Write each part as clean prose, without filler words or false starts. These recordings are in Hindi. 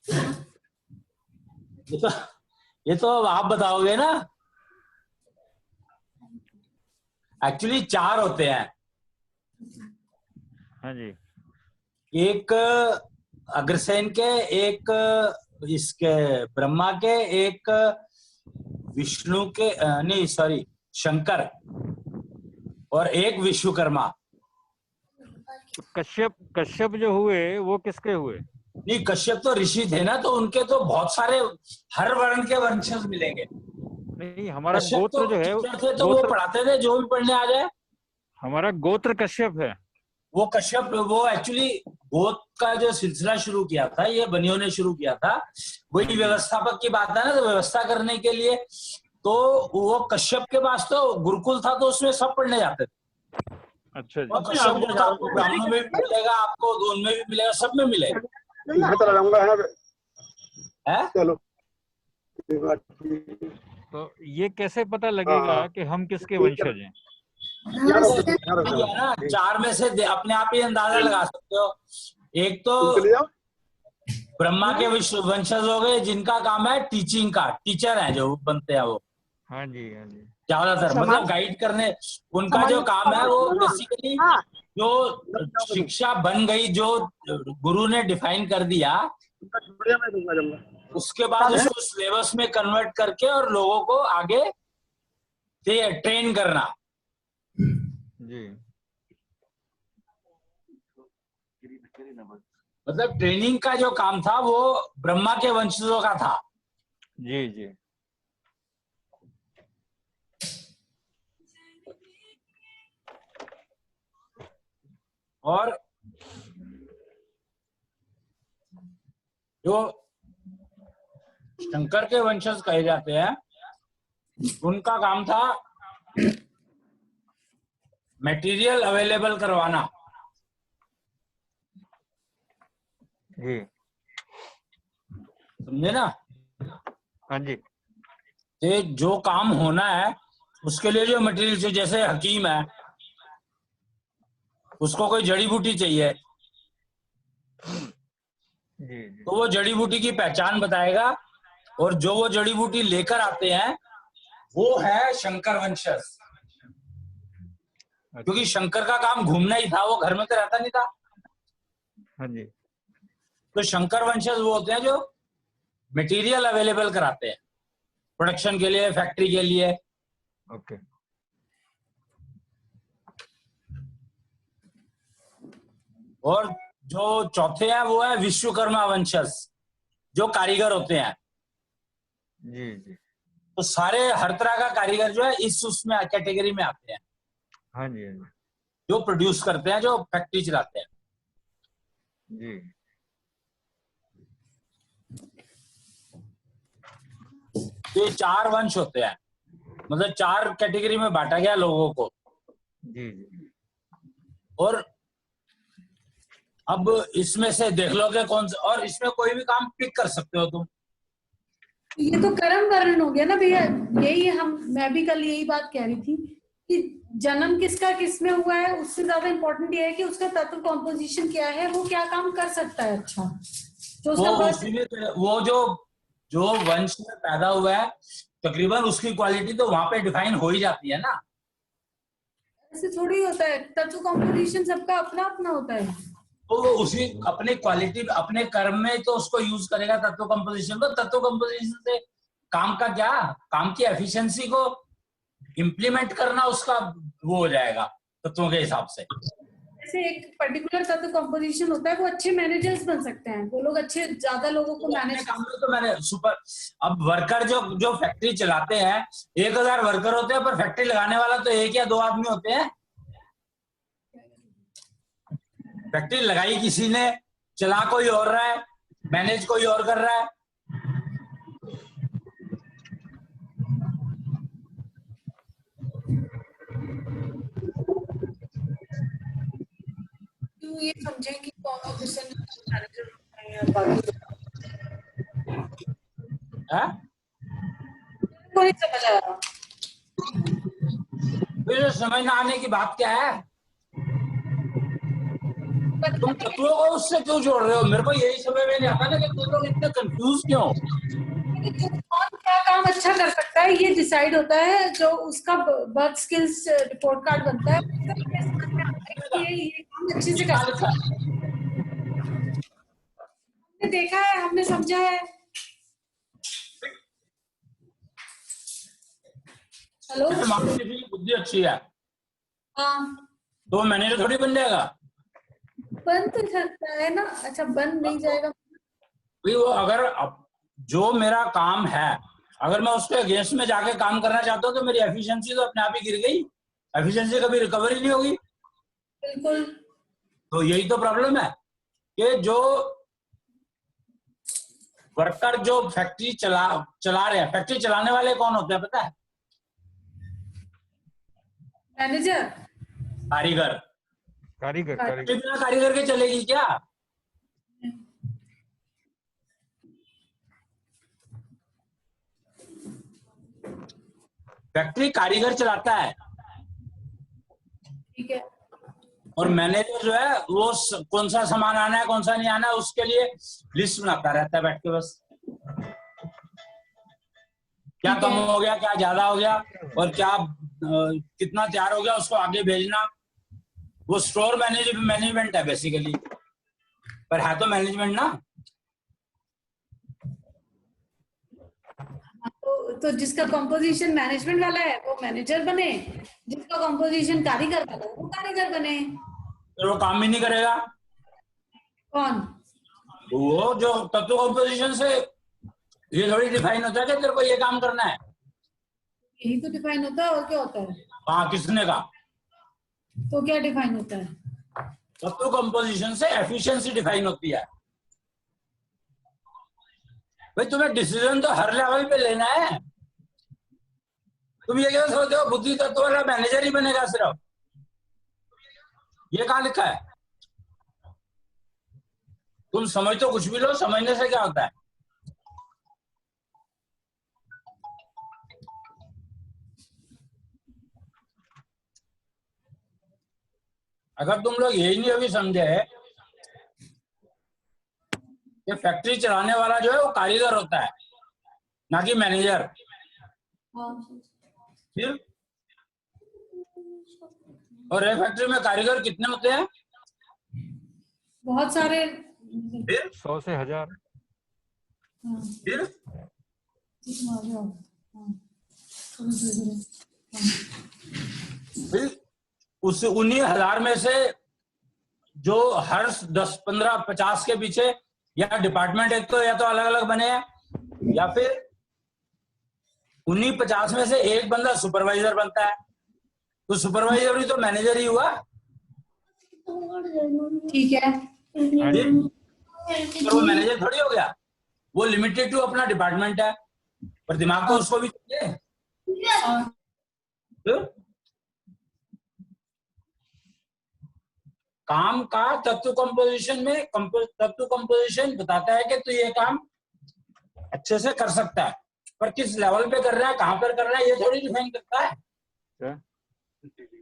ये तो ये तो आप बताओगे ना। एक्चुअली 4 होते हैं। हाँ जी। एक अग्रसेन के, एक इसके ब्रह्मा के, एक विष्णु के, नहीं सॉरी शंकर, और एक विश्वकर्मा। कश्यप जो हुए वो किसके हुए? नहीं, कश्यप तो ऋषि थे ना, तो उनके तो बहुत सारे हर वर्ण के वंशज मिलेंगे। नहीं, हमारा कश्यप तो गोत्र जो है, टीचर थे, तो वो गोत्र, पढ़ाते थे जो भी पढ़ने आ जाए। हमारा गोत्र कश्यप है। वो कश्यप, वो एक्चुअली गोत्र का जो सिलसिला शुरू किया था ये बनियों ने शुरू किया था। वही व्यवस्थापक की बात है ना, तो व्यवस्था करने के लिए तो वो कश्यप के पास तो गुरुकुल था, तो उसमें सब पढ़ने जाते थे। अच्छा जी। तो कश्यप जो था आपको ब्राह्मणों में भी मिलेगा, आपको उनमें भी मिलेगा, सब में मिलेगा। मैं चला जाऊंगा है चलो। तो ये कैसे पता लगेगा कि हम किसके वंशज हैं? ये ना 4 में से अपने आप ही अंदाजा लगा सकते हो। एक तो ब्रह्मा के वंशज हो गए, जिनका काम है टीचिंग का, टीचर है जो बनते हैं वो। हाँ जी, हाँ जी। ज्यादातर मतलब गाइड करने, उनका जो काम है वो बेसिकली जो शिक्षा बन गई, जो गुरु ने डिफाइन कर दिया, उसके बाद उसको सिलेबस में कन्वर्ट करके और लोगों को आगे ट्रेन करना। जी मतलब ट्रेनिंग का जो काम था वो ब्रह्मा के वंशजों का था। जी जी। और जो शंकर के वंशज कहे जाते हैं, उनका काम था मटेरियल अवेलेबल करवाना। जी समझे ना? हाँ जी। ये जो काम होना है उसके लिए जो मटेरियल चाहिए, जैसे हकीम है, उसको कोई जड़ी बूटी चाहिए, जी जी। तो वो जड़ी बूटी की पहचान बताएगा, और जो वो जड़ी बूटी लेकर आते हैं वो है शंकर वंशज। क्योंकि शंकर का काम घूमना ही था, वो घर में तो रहता नहीं था। हाँ जी। तो शंकर वंशज वो होते हैं जो मटेरियल अवेलेबल कराते हैं प्रोडक्शन के लिए, फैक्ट्री के लिए। ओके। और जो चौथे है वो है विश्वकर्मा वंशज, जो कारीगर होते हैं। जी जी। तो सारे हर तरह का कारीगर जो है इस उसमें कैटेगरी में आते हैं, हाँ जी, हाँ जी। जो प्रोड्यूस करते हैं, जो फैक्ट्री चलाते हैं। जी। तो ये 4 वंश होते हैं, मतलब 4 कैटेगरी में बांटा गया लोगों को। जी जी। और अब इसमें से देख लो कि कौन सा, और इसमें कोई भी काम पिक कर सकते हो तुम। ये तो कर्म वर्ण हो गया ना भैया। यही मैं भी कल यही बात कह रही थी कि जन्म किसका किसमें हुआ है, उससे ज्यादा इम्पोर्टेंट ये है कि उसका तत्व कॉम्पोजिशन क्या है, वो क्या काम कर सकता है। अच्छा, जो उसका वो जो वंश में पैदा हुआ है, तकरीबन उसकी क्वालिटी तो वहां पे डिफाइन हो ही जाती है ना। ऐसे थोड़ी होता है, तत्व कॉम्पोजिशन सबका अपना अपना होता है। तो वो उसी अपने क्वालिटी, अपने कर्म में तो उसको यूज करेगा तत्व कंपोजिशन को। तत्व कंपोजिशन से काम का क्या, काम की एफिशिएंसी को इम्प्लीमेंट करना उसका वो हो जाएगा तत्वों के हिसाब से। जैसे एक पर्टिकुलर तत्व कंपोजिशन होता है, वो अच्छे मैनेजर्स बन सकते हैं, वो लोग अच्छे ज्यादा लोगों को मैनेज काम में तो मैंने सुपर। अब वर्कर जो फैक्ट्री चलाते हैं, 1000 वर्कर होते हैं, पर फैक्ट्री लगाने वाला तो 1 या 2 आदमी होते हैं। फैक्ट्री लगाई किसी ने, चला कोई और रहा है, मैनेज कोई और कर रहा है। ये समझे कि कॉम्पोजिशन मैनेजर बाकी को नहीं समझ आ रहा। फिर समझ ना आने की बात क्या है? तुम तत्वों को उससे क्यों जोड़ रहे हो? मेरे को यही समझ में नहीं आता ना कि तुम लोग इतने कंफ्यूज क्यों? कौन क्या काम अच्छा कर सकता है ये डिसाइड होता है, जो उसका वर्क स्किल्स रिपोर्ट कार्ड बनता है उससे ये समझ में आता है कि ये काम अच्छे से ये कर कहाँ सकता लिखा है? है। हमने देखा है, हमने समझा है। हेलो। जैसे मान लो किसी की बुद्धि अच्छी है हाँ, तो वो मैनेजर थोड़ी बन जाएगा। बन तो सकता है ना। अच्छा, बन नहीं जाएगा। भाई वो अगर जो मेरा काम है, अगर मैं उसके अगेंस्ट में जाके काम करना चाहता हूँ तो मेरी एफिशिएंसी तो अपने आप ही गिर गई। एफिशिएंसी कभी रिकवर ही नहीं होगी। बिल्कुल। तो यही तो प्रॉब्लम है कि जो वर्कर जो फैक्ट्री चला रहे हैं, फैक्ट्री चलाने वाले कौन होते हैं पता है? मैनेजर। कारीगर। कारीगर फैक्ट्री कारीगर बिना कारीगर के चलेगी क्या? फैक्ट्री कारीगर चलाता है ठीक है। और मैनेजर जो है वो कौन सा सामान आना है कौन सा नहीं आना है उसके लिए लिस्ट बनाता रहता है बैठ के बस। क्या ठीक कम है। हो गया, क्या ज्यादा हो गया और क्या कितना तैयार हो गया उसको आगे भेजना। वो स्टोर मैनेजमेंट है बेसिकली, पर है तो मैनेजमेंट ना। तो जिसका कंपोजिशन मैनेजमेंट वाला है वो मैनेजर बने, जिसका कंपोजिशन कारीगर वाला है वो कारीगर बने। फिर वो काम भी नहीं करेगा। कौन? वो जो तत्व कंपोजिशन से ये थोड़ी डिफाइन होता है कि तेरे को ये काम करना है। यही तो डिफाइन होता है, और क्या होता है? हाँ, किसने कहा? तो क्या डिफाइन होता है? तत्व कंपोजिशन से एफिशिएंसी डिफाइन होती है। भाई तुम्हें डिसीजन तो हर लेवल पे लेना है। तुम ये क्या सोचते हो बुद्धि तत्व वाला मैनेजर ही बनेगा सिर्फ? ये कहाँ लिखा है? तुम समझ तो कुछ भी लो, समझने से क्या होता है? अगर तुम लोग यही नहीं अभी समझे कि फैक्ट्री चलाने वाला जो है वो कारीगर होता है ना कि मैनेजर, फिर और एक फैक्ट्री में कारीगर कितने होते हैं? बहुत सारे। फिर 100 से 1000। हाँ, फिर फिर उस 19,000 में से जो हर 10, 15, 50 के पीछे या डिपार्टमेंट एक तो या तो अलग अलग बने हैं या फिर 19-50 में से एक बंदा सुपरवाइजर बनता है। तो सुपरवाइजर भी तो मैनेजर ही हुआ। ठीक है। फिर वो मैनेजर थोड़ी हो गया। वो लिमिटेड टू अपना डिपार्टमेंट है, पर दिमाग तो उसको भी चाहिए। फिर काम का तत्व कंपोजिशन में तत्व कंपोजिशन बताता है कि तू ये काम अच्छे से कर सकता है, पर किस लेवल पे कर रहा है, कहां पर कर रहा है, ये थोड़ी डिफाइन करता है।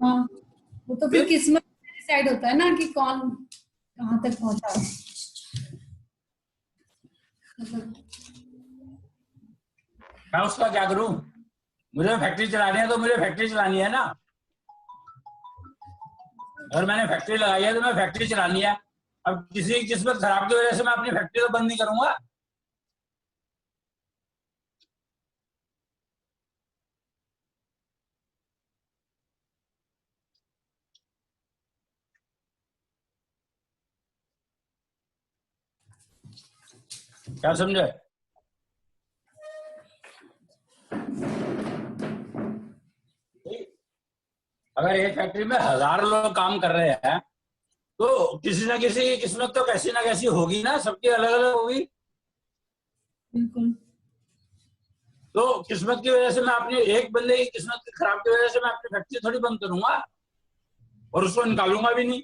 हाँ, वो तो फिर किस्मत से डिसाइड होता है ना कि कौन कहाँ तक पहुंचा। मैं उसका क्या करूं? मुझे फैक्ट्री चलानी है तो मुझे फैक्ट्री चलानी है ना। अगर मैंने फैक्ट्री लगाई है तो मैं फैक्ट्री चलानी है। अब किसी की किस्मत खराब की वजह से मैं अपनी फैक्ट्री तो बंद नहीं करूंगा। क्या समझे? अगर एक फैक्ट्री में 1000 लोग काम कर रहे हैं तो किसी ना किसी की किस्मत तो कैसी ना कैसी होगी ना, सबकी अलग अलग होगी। बिल्कुल। तो किस्मत की वजह से मैं अपनी एक बंदे की किस्मत की खराब की वजह से मैं अपनी फैक्ट्री थोड़ी बंद करूंगा और उसको निकालूंगा भी नहीं।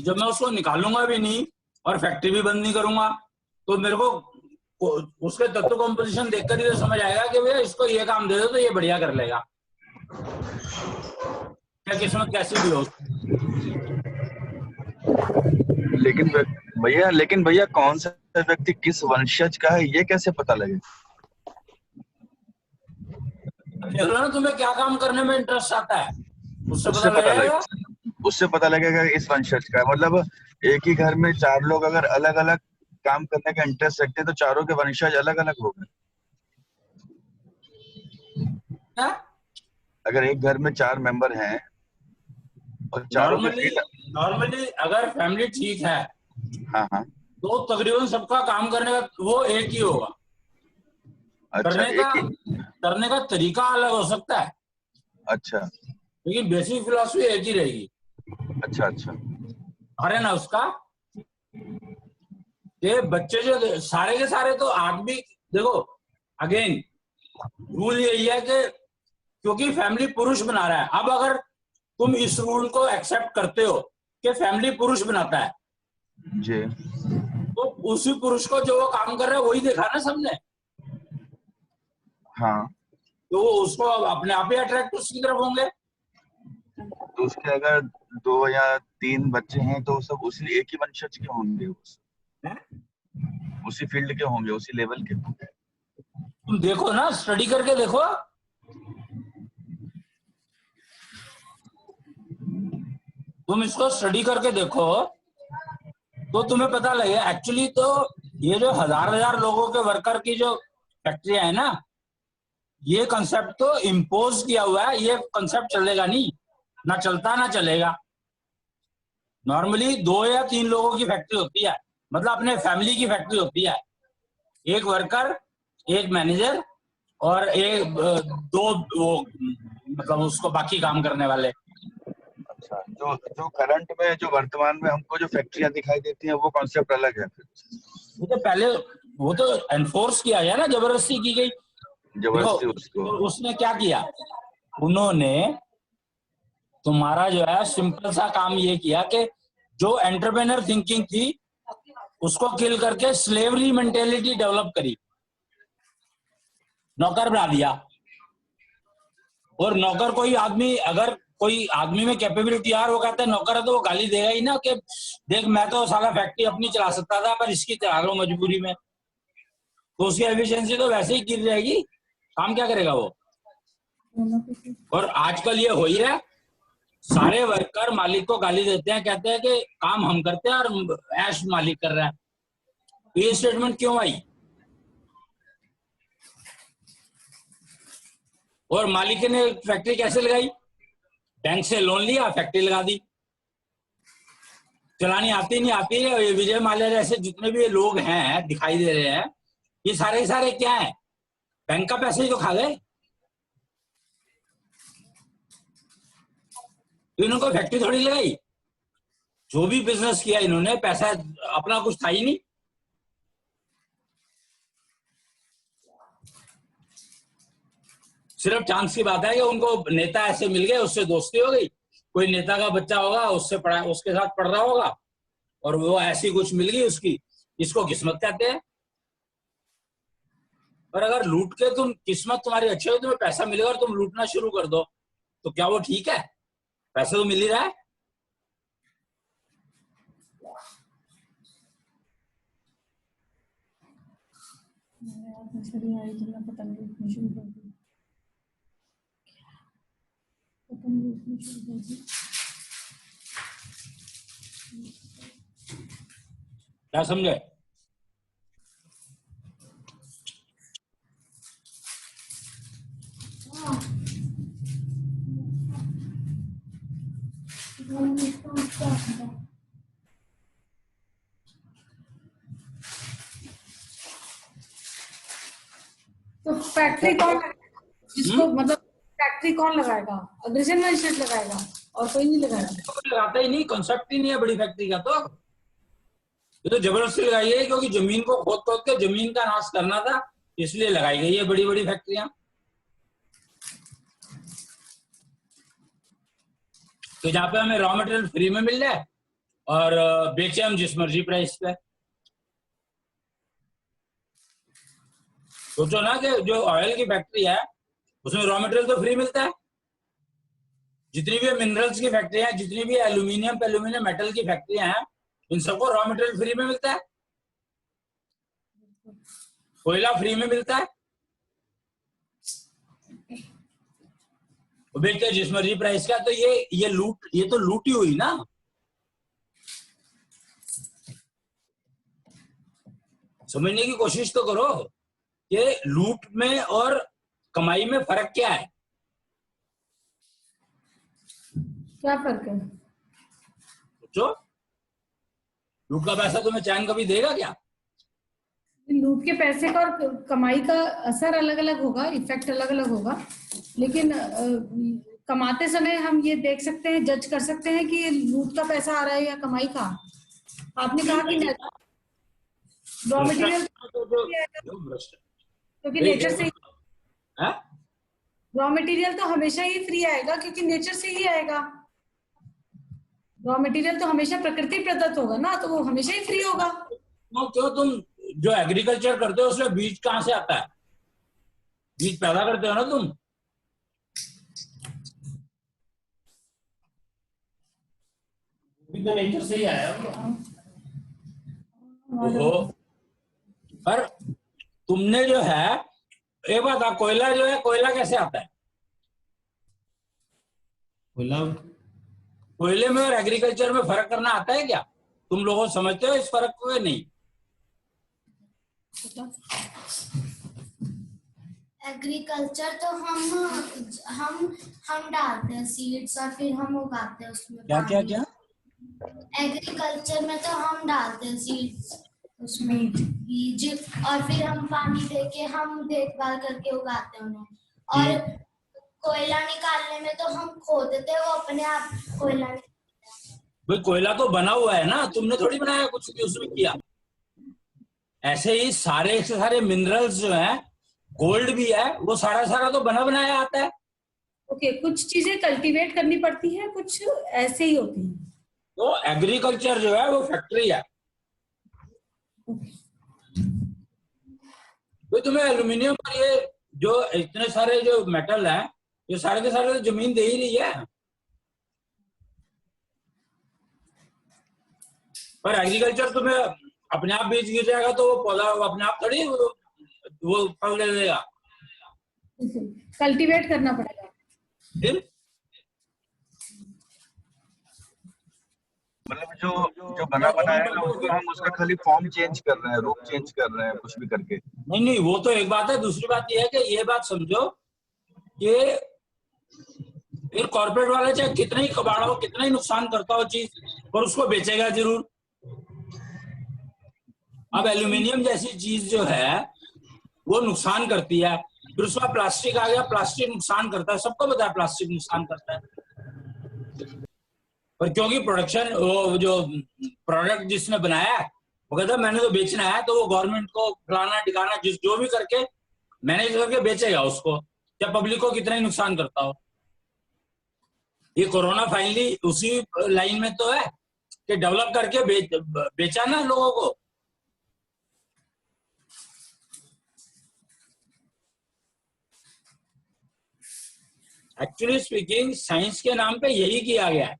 जब मैं उसको निकालूंगा भी नहीं और फैक्ट्री भी बंद नहीं करूंगा तो मेरे को उसके तत्व कॉम्पोजिशन देखकर ही तो समझ आएगा कि भैया इसको ये काम दे दो तो ये बढ़िया कर लेगा, क्या किस्मत कैसी भी हो। लेकिन भैया कौन सा व्यक्ति किस वंशज का है ये कैसे पता लगे? देख लो ना तुम्हें क्या काम करने में इंटरेस्ट आता है, उससे उससे पता पता लगेगा। उससे पता लगेगा कि इस वंशज का है। मतलब एक ही घर में 4 लोग अगर अलग अलग काम करने का इंटरेस्ट रखते हैं तो चारों के वंशज अलग अलग हो गए। क्या अगर एक घर में 4 मेंबर हैं और चारों के नॉर्मली अगर फैमिली ठीक है हाँ तो तकरीबन सबका काम करने का वो एक ही होगा। अच्छा, करने का तरीका अलग हो सकता है, अच्छा लेकिन बेसिक फिलॉसफी एक ही रहेगी। अच्छा अरे ना उसका ये बच्चे जो सारे के सारे तो आदमी देखो, अगेन रूल यही है कि क्योंकि फैमिली पुरुष बना रहा है, अब अगर तुम इस रूल को एक्सेप्ट करते हो कि फैमिली पुरुष बनाता है जी, तो उसी पुरुष को जो वो काम कर रहा है वही देखा ना सबने, हाँ। तो वो उसको अपने आप ही अट्रैक्ट उसकी तरफ होंगे। तो उसके अगर 2 या 3 बच्चे हैं तो सब उसी एक ही वंशज के होंगे, उसी फील्ड के होंगे, उसी लेवल के। तुम देखो ना, स्टडी करके देखो, तुम इसको स्टडी करके देखो तो तुम्हें पता लगे। एक्चुअली तो ये जो हजार लोगों के वर्कर की जो फैक्ट्रियां है ना, ये कंसेप्ट तो इम्पोज किया हुआ है, ये कंसेप्ट चलेगा नहीं, ना चलता ना चलेगा। नॉर्मली 2 या 3 लोगों की फैक्ट्री होती है, मतलब अपने फैमिली की फैक्ट्री होती है, एक वर्कर, एक मैनेजर और एक 2 वो मतलब उसको बाकी काम करने वाले। अच्छा, जो करंट में, जो वर्तमान में हमको जो फैक्ट्रियां दिखाई देती हैं वो कॉन्सेप्ट अलग है फिर। वो तो पहले वो तो एनफोर्स किया गया ना, जबरदस्ती की गई। जबरदस्ती देखो उसको। तो उसने क्या किया, उन्होंने तुम्हारा जो है सिंपल सा काम ये किया कि जो एंटरप्रेन्योर थिंकिंग थी उसको किल करके स्लेवरी मेंटेलिटी डेवलप करी, नौकर बना दिया। और नौकर अगर कोई आदमी में कैपेबिलिटी यार वो कहता है नौकर है तो वो गाली देगा ही ना कि देख मैं तो साला फैक्ट्री अपनी चला सकता था पर इसकी चला रहा हूं मजबूरी में, तो उसकी एफिशिएंसी तो वैसे ही गिर जाएगी, काम क्या करेगा वो। और आजकल ये हो ही रहा है, सारे वर्कर मालिक को गाली देते हैं, कहते हैं कि काम हम करते हैं और ऐश मालिक कर रहा है। तो ये स्टेटमेंट क्यों आई? और मालिक ने फैक्ट्री कैसे लगाई? बैंक से लोन लिया, फैक्ट्री लगा दी। चलानी आती नहीं आती है। ये विजय माल्या जैसे जितने भी लोग हैं दिखाई दे रहे हैं, ये सारे क्या है, बैंक का पैसे ही तो खा गए। तो इन्होंने फैक्ट्री थोड़ी लगाई, जो भी बिजनेस किया इन्होंने पैसा अपना कुछ था ही नहीं। सिर्फ चांस की बात है कि उनको नेता ऐसे मिल गए, उससे दोस्ती हो गई, कोई नेता का बच्चा होगा उससे पढ़ा, उसके साथ पढ़ रहा होगा और वो ऐसी कुछ मिल गई उसकी, इसको किस्मत कहते हैं। पर अगर लूट के तुम, किस्मत तुम्हारी अच्छी हो, तुम्हें पैसा मिलेगा और तुम लूटना शुरू कर दो तो क्या वो ठीक है? पैसा तो मिल ही रहा है। क्या समझे? तो फैक्ट्री कौन, जिसको मतलब फैक्ट्री कौन लगाएगा? अग्रसेन मजिस्ट्रेट लगाएगा और कोई नहीं लगाएगा। तो लगाता ही नहीं, कॉन्सेप्ट ही नहीं है बड़ी फैक्ट्री का। तो ये तो जबरदस्ती लगाई है क्योंकि जमीन को खोद खोद के जमीन का नाश करना था, इसलिए लगाई गई है बड़ी बड़ी फैक्ट्रियां। तो जहाँ पे हमें रॉ मटेरियल फ्री में मिल जाए और बेचे हम जिस मर्जी प्राइस पे। सोचो ना कि जो ऑयल की फैक्ट्री है उसमें रॉ मटेरियल तो फ्री मिलता है, जितनी भी मिनरल्स की फैक्ट्रियां, जितनी भी एल्यूमिनियम मेटल की फैक्ट्रियां हैं, इन सबको रॉ मटेरियल फ्री में मिलता है, कोयला फ्री में मिलता है, वो बेचते हैं जिस मर्जी प्राइस का। तो ये तो लूट ही हुई ना। समझने की कोशिश तो करो कि लूट में और कमाई में फर्क क्या है। क्या फर्क है? सोचो, लूट का पैसा तुम्हें चैन कभी देगा क्या? लूट के पैसे का और कमाई का असर अलग अलग होगा, इफेक्ट अलग अलग होगा, लेकिन कमाते समय हम ये देख सकते हैं, जज कर सकते हैं कि लूट का पैसा आ रहा है या कमाई का। आपने कहा कि रॉ मटेरियल क्योंकि नेचर से, रॉ मटेरियल तो हमेशा ही फ्री आएगा क्योंकि नेचर से ही आएगा। रॉ मटेरियल तो हमेशा प्रकृति प्रदत्त होगा ना, तो वो हमेशा ही फ्री होगा। क्यों तुम जो एग्रीकल्चर करते हो उसमें बीज कहाँ से आता है? बीज पैदा करते हो ना तुम। तो नेचर से ही आया वो। पर तुमने जो है, एक बात, कोयला जो है, कोयला कैसे आता है? कोयले में और एग्रीकल्चर में फर्क करना आता है क्या? तुम लोग समझते हो इस फर्क को या नहीं? एग्रीकल्चर तो हम डालते हैं सीड्स और फिर हम उगाते हैं उसमें। क्या? एग्रीकल्चर में तो हम डालते हैं सीड्स, उसमें बीज, और फिर हम पानी देके हम देखभाल करके उगाते हैं उन्हें। और कोयला निकालने में तो हम खोदते हैं, वो अपने आप कोयला भाई कोयला तो बना हुआ है ना, तुमने थोड़ी बनाया, कुछ भी उसमें किया। ऐसे ही सारे से सारे मिनरल्स जो हैं, गोल्ड भी है, वो सारा तो बना बनाया आता है। ओके, कुछ चीजें कल्टीवेट करनी पड़ती है, कुछ ऐसे ही होती है। तो एग्रीकल्चर जो है वो फैक्ट्री है। तो तुम्हें एल्यूमिनियम और ये जो इतने सारे जो मेटल हैं, ये सारे के सारे तो जमीन दे ही रही है। पर एग्रीकल्चर तुम्हें अपने आप बीज गिर जाएगा तो वो पौधा अपने आप थोड़ी वो फल दे देगा। कल्टीवेट करना पड़ेगा। फिर मतलब जो बना बनाया है ना, उसको हम उसका खाली फॉर्म चेंज कर रहे हैं, रूप चेंज कर रहे हैं, कुछ भी करके। नहीं, वो तो एक बात है। दूसरी बात ये है कि ये बात समझो कि फिर कॉर्पोरेट वाला चाहे कितना ही कबाड़ा हो, कितना ही नुकसान करता हो चीज, पर उसको बेचेगा जरूर। अब एल्यूमिनियम जैसी चीज जो है वो नुकसान करती है, फिर उसका प्लास्टिक आ गया, प्लास्टिक नुकसान करता है, सबको पता है प्लास्टिक नुकसान करता है। पर क्योंकि प्रोडक्शन, वो जो प्रोडक्ट जिसने बनाया है वो कहता है मैंने तो बेचना है, तो वो गवर्नमेंट को फलाना ठिकाना जो भी करके मैनेज करके बेचेगा उसको, चाहे पब्लिक को कितना ही नुकसान करता हो। ये कोरोना फाइनली उसी लाइन में तो है कि डेवलप करके बेचा ना लोगों को। एक्चुअली स्पीकिंग साइंस के नाम पे यही किया गया है।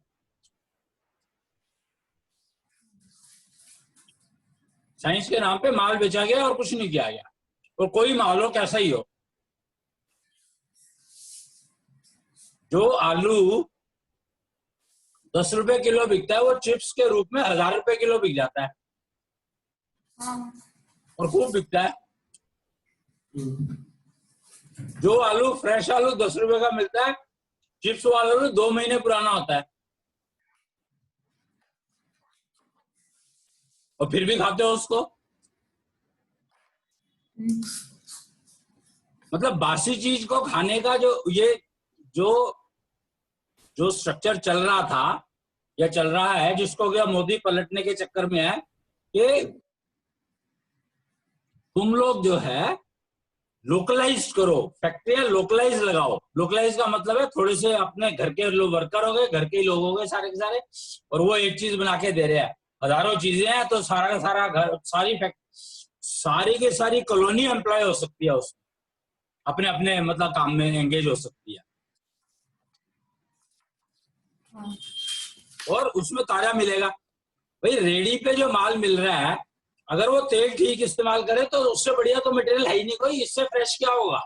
साइंस के नाम पे माल बेचा गया और कुछ नहीं किया गया। और कोई माल हो कैसा ही हो, जो आलू 10 रुपए किलो बिकता है वो चिप्स के रूप में 1000 रुपए किलो बिक जाता है और खूब बिकता है। जो आलू फ्रेश आलू 10 रुपए का मिलता है, चिप्स वाला आलू 2 महीने पुराना होता है और फिर भी खाते हो उसको। मतलब बासी चीज को खाने का जो स्ट्रक्चर चल रहा था या चल रहा है, जिसको क्या मोदी पलटने के चक्कर में है कि तुम लोग जो है लोकलाइज करो, फैक्ट्रियां लोकलाइज लगाओ। लोकलाइज का मतलब है थोड़े से अपने घर के लोग वर्कर हो गए, घर के ही लोग हो गए सारे के सारे, और वो एक चीज बना के दे रहे हैं। हजारों चीजें हैं तो सारा का सारा घर, सारी की सारी कॉलोनी एम्प्लॉय हो सकती है, उसमें अपने अपने मतलब काम में एंगेज हो सकती है, और उसमें ताजा मिलेगा। भाई रेडी पे जो माल मिल रहा है, अगर वो तेल ठीक इस्तेमाल करे तो उससे बढ़िया तो मटेरियल है ही नहीं कोई, इससे फ्रेश क्या होगा।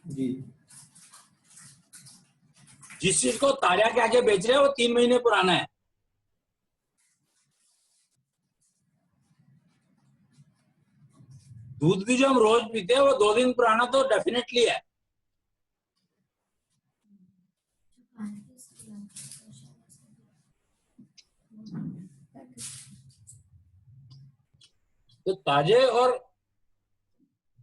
जी। जिस चीज को ताजा के आगे बेच रहे हैं वो 3 महीने पुराना है। दूध भी जो हम रोज पीते हैं वो 2 दिन पुराना तो डेफिनेटली है। तो ताजे और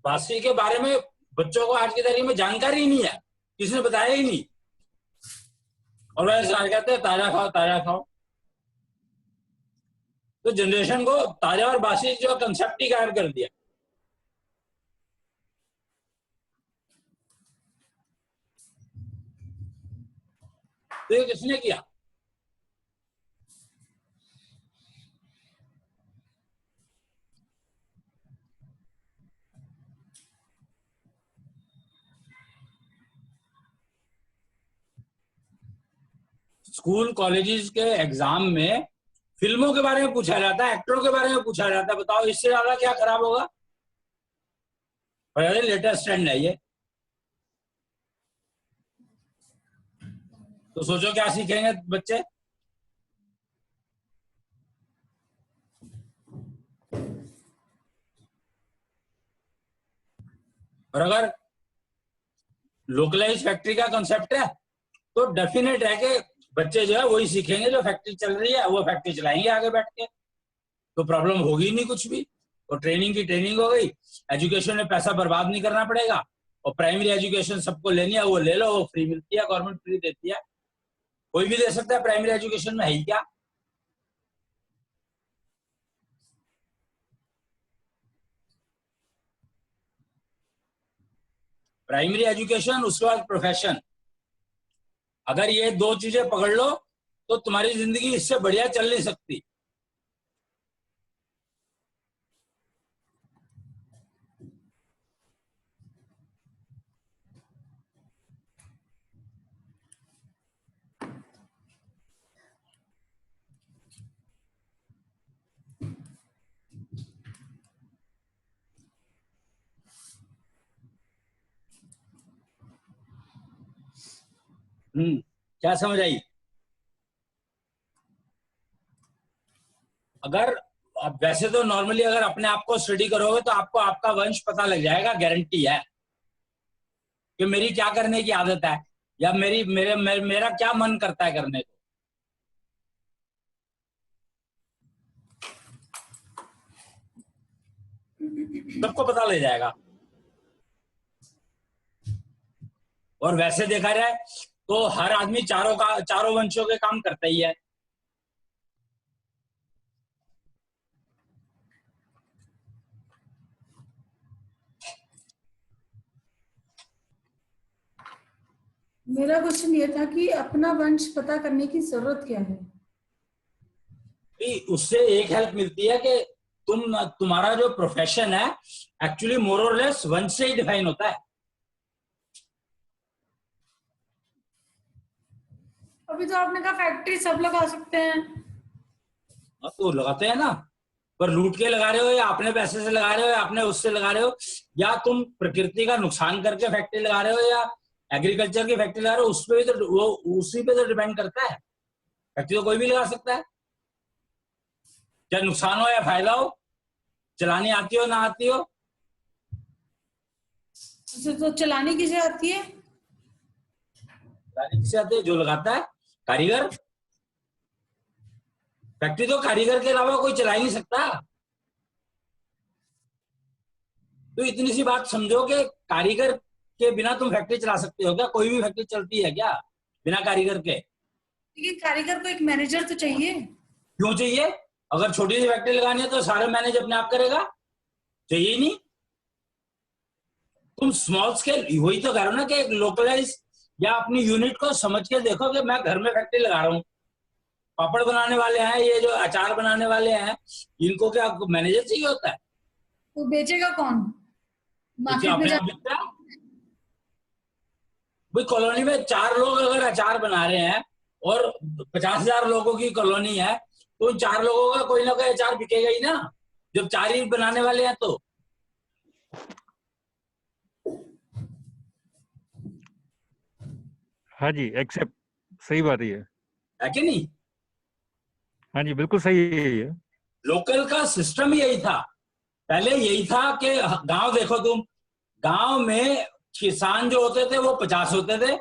बासी के बारे में बच्चों को आज की तारीख में जानकारी ही नहीं है, किसी ने बताया ही नहीं, और वह कहते हैं ताजा खाओ ताजा खाओ। तो जनरेशन को ताजा और बासी जो कंसेप्ट ही गायब कर दिया। तो ये किसने किया? स्कूल कॉलेजेस के एग्जाम में फिल्मों के बारे में पूछा जाता है, एक्टरों के बारे में पूछा जाता है, बताओ इससे ज्यादा क्या खराब होगा? लेटेस्ट ट्रेंड है ये। तो सोचो क्या सीखेंगे बच्चे। और अगर लोकलाइज फैक्ट्री का कंसेप्ट है तो डेफिनेट है कि बच्चे जो है वही सीखेंगे, जो फैक्ट्री चल रही है वो फैक्ट्री चलाएंगे आगे बैठ के, तो प्रॉब्लम होगी नहीं कुछ भी। और ट्रेनिंग की ट्रेनिंग हो गई, एजुकेशन में पैसा बर्बाद नहीं करना पड़ेगा, और प्राइमरी एजुकेशन सबको लेनी है वो ले लो, वो फ्री मिलती है, गवर्नमेंट फ्री देती है, कोई भी ले सकता है। प्राइमरी एजुकेशन में है ही क्या। प्राइमरी एजुकेशन, उसके बाद प्रोफेशन, अगर ये 2 चीजें पकड़ लो तो तुम्हारी जिंदगी इससे बढ़िया चल नहीं सकती। क्या समझ आई? अगर अब वैसे तो नॉर्मली अगर अपने आप को स्टडी करोगे तो आपको आपका वंश पता लग जाएगा, गारंटी है कि मेरी क्या करने की आदत है, या मेरा क्या मन करता है करने को। सबको पता लग जाएगा। और वैसे देखा जाए तो हर आदमी चारों वंशों के काम करता ही है। मेरा क्वेश्चन ये था कि अपना वंश पता करने की जरूरत क्या है? उससे एक हेल्प मिलती है कि तुम्हारा जो प्रोफेशन है एक्चुअली मोर और लेस वंश से ही डिफाइन होता है। अभी तो आपने कहा फैक्ट्री सब लगा सकते हैं। तो लगाते हैं ना, पर लूट के लगा रहे हो, या अपने पैसे से लगा रहे हो, या अपने उससे लगा रहे हो, या तुम प्रकृति का नुकसान करके फैक्ट्री लगा रहे हो, या एग्रीकल्चर की फैक्ट्री लगा रहे हो, उस पे भी तो वो उसी पे तो डिपेंड करता है। फैक्ट्री तो कोई भी लगा सकता है, चाहे नुकसान हो या फायदा हो, चलानी आती हो ना आती हो। तो चलानी किसे आती है? चलानी किसे आती है? जो लगाता है, कारीगर। फैक्ट्री तो कारीगर के अलावा कोई चला ही नहीं सकता। तो इतनी सी बात समझो कि कारीगर के बिना तुम फैक्ट्री चला सकते हो क्या? कोई भी फैक्ट्री चलती है क्या बिना कारीगर के? लेकिन कारीगर को एक मैनेजर तो चाहिए। क्यों चाहिए? अगर छोटी सी फैक्ट्री लगानी है तो सारे मैनेज अपने आप करेगा, चाहिए ही नहीं। तुम स्मॉल स्केल, वही तो कह रहा हूं ना कि एक लोकलाइज या अपनी यूनिट को समझ के देखो कि मैं घर में फैक्ट्री लगा रहा हूं, पापड़ बनाने वाले हैं, ये जो अचार बनाने वाले हैं, इनको क्या मैनेजर चाहिए होता है? तो बेचेगा कौन? देखिए, मार्केट में अपने आप बिकता है। भाई कॉलोनी में 4 लोग अगर अचार बना रहे हैं और 50,000 लोगों की कॉलोनी है, तो उन 4 लोगों का कोई ना कोई अचार बिकेगा ही ना, जब 4 ही बनाने वाले हैं तो। हाँ जी, एक्सेप्ट, सही बात है ये। है कि नहीं? हाँ जी, बिल्कुल सही है ये। लोकल का सिस्टम यही था, पहले यही था कि गांव देखो तुम, गांव में किसान जो होते थे वो 50 होते थे,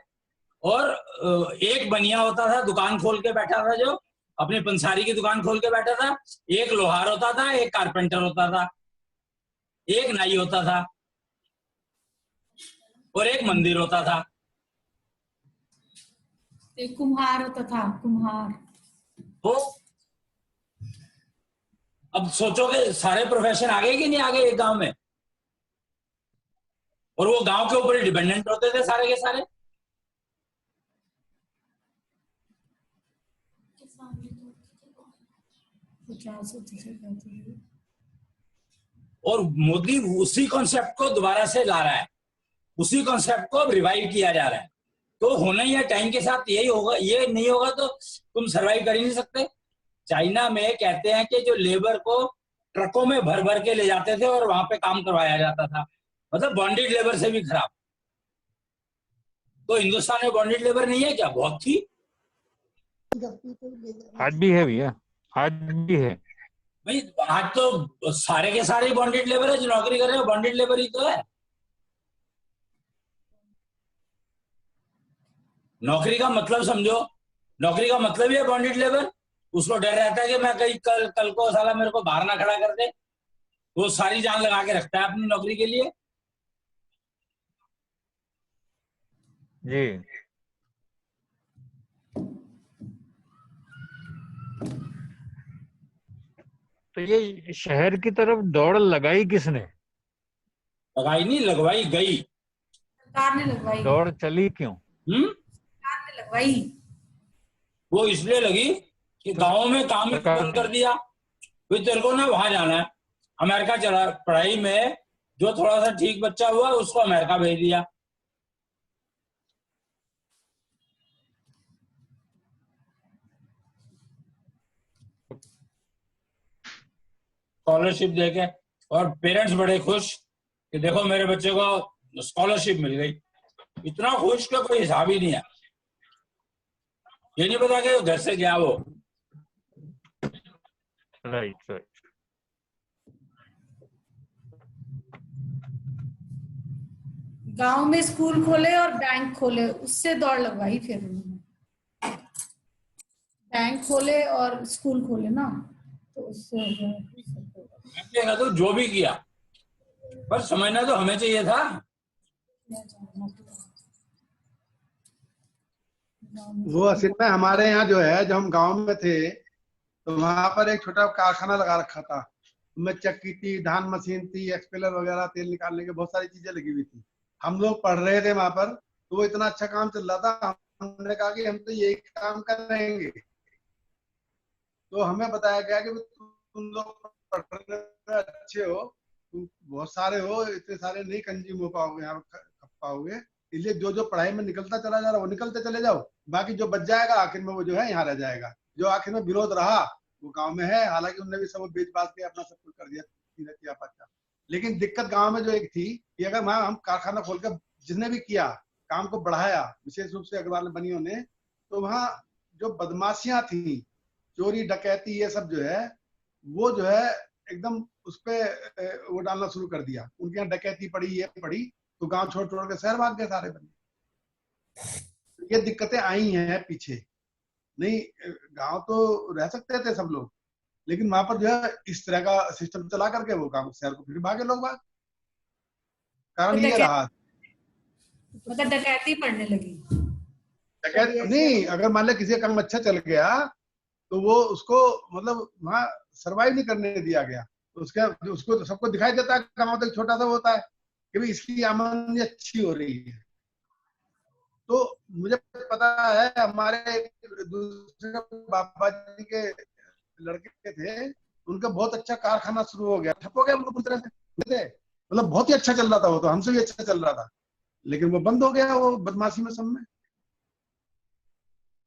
और एक बनिया होता था दुकान खोल के बैठा था, जो अपनी पंसारी की दुकान खोल के बैठा था, एक लोहार होता था, एक कारपेंटर होता था, एक नाई होता था, और एक मंदिर होता था। एक कुम्हार होता था, कुम्हार। तो अब सोचो कि सारे प्रोफेशन आ गए कि नहीं आ गए एक गांव में, और वो गांव के ऊपर डिपेंडेंट होते थे सारे के सारे। और मोदी उसी कॉन्सेप्ट को दोबारा से ला रहा है, उसी कॉन्सेप्ट को रिवाइव किया जा रहा है। तो होना ही है, टाइम के साथ यही होगा, ये नहीं होगा तो तुम सरवाइव कर ही नहीं सकते। चाइना में कहते हैं कि जो लेबर को ट्रकों में भर भर के ले जाते थे और वहां पे काम करवाया जाता था, मतलब बॉन्डेड लेबर से भी खराब। तो हिंदुस्तान में बॉन्डेड लेबर नहीं है क्या? बहुत थी। आज भी है भैया, आज भी है। भाई आज तो सारे के सारे बॉन्डेड लेबर है, जो नौकरी कर रहे हो बॉन्डेड लेबर ही तो है। नौकरी का मतलब समझो, नौकरी का मतलब ही है बॉन्डेड लेबर। उसको डर रहता है कि मैं कहीं कल को साला मेरे को बाहर ना खड़ा कर दे, वो सारी जान लगा के रखता है अपनी नौकरी के लिए। जी, तो ये शहर की तरफ दौड़ लगाई किसने? लगाई नहीं, लगवाई गई। सरकार ने लगवाई। दौड़ चली क्यों? सरकार ने लगवाई। वो इसलिए लगी कि गांवों में काम ही सरकार बंद कर दिया। फिर तेरे को ना वहां जाना है, अमेरिका चला पढ़ाई में, जो थोड़ा सा ठीक बच्चा हुआ उसको अमेरिका भेज दिया। स्कॉलरशिप देके, और पेरेंट्स बड़े खुश कि देखो मेरे बच्चे को स्कॉलरशिप मिल गई। इतना खुश का कोई हिसाब ही नहीं है। ये नहीं पता कि घर से गया वो। Right right. गांव में स्कूल खोले और बैंक खोले, उससे दौड़ लगवाई। फिर उन्होंने बैंक खोले और स्कूल खोले ना, तो उससे तो जो भी किया, पर समझना तो हमें चाहिए था। वो असल में हमारे यहाँ जो है, जब हम गांव में थे तो वहां पर एक छोटा कारखाना लगा रखा था। उसमें चक्की थी, धान मशीन थी, एक्सपेलर वगैरह, तेल निकालने के बहुत सारी चीजें लगी हुई थी। हम लोग पढ़ रहे थे वहां पर, तो वो इतना अच्छा काम चल रहा था, हमने कहा कि हम तो यही काम करेंगे। तो हमें बताया गया कि तुम लोग पढ़ने में अच्छे हो, तुम बहुत सारे हो, इतने सारे नहीं कंज्यूम हो पाओगे, यहाँ खप पाओगे, इसलिए जो जो पढ़ाई में निकलता चला जा रहा वो निकलते चले जाओ, बाकी जो बच जाएगा आखिर में वो जो है यहाँ रह जाएगा। जो आखिर में विरोध रहा वो गांव में है, हालांकि उन्होंने भी सब बेच बाच के अपना सब कुछ कर दिया। लेकिन दिक्कत गांव में जो एक थी कि अगर वहां हम कारखाना खोलकर जिसने भी किया, काम को बढ़ाया, विशेष रूप से अग्रवाल बनियों ने, तो वहां जो बदमाशियां थी, चोरी डकैती, ये सब जो है वो जो है एकदम उस पे वो डालना शुरू कर दिया। उनके यहाँ डकैती पड़ी, ये पड़ी, तो गांव छोड़ छोड़ के शहर भाग गए सारे बंदे। ये दिक्कतें आई हैं पीछे। नहीं, गांव तो रह सकते थे सब लोग, लेकिन वहां पर जो है इस तरह का सिस्टम चला करके वो गांव शहर को फिर भागे लोग भाग। कारण ये रहा, मतलब डकैती पड़ने लगी। डकैती नहीं, अगर मान ले किसी का काम अच्छा चल गया तो वो उसको मतलब वहां सरवाइव नहीं करने दिया गया। तो उसको सबको दिखाई देता है, गांव तक छोटा सा होता है कि भाई इसकी आमदनी अच्छी हो रही है, तो मुझे पता है हमारे दूसरे बाबा जी के लड़के थे, उनका बहुत अच्छा कारखाना शुरू हो गया, ठप हो गया उनको पूरी तरह से, मतलब बहुत ही अच्छा चल रहा था वो, तो हमसे भी अच्छा चल रहा था, लेकिन वो बंद हो गया वो बदमाशी में सब में।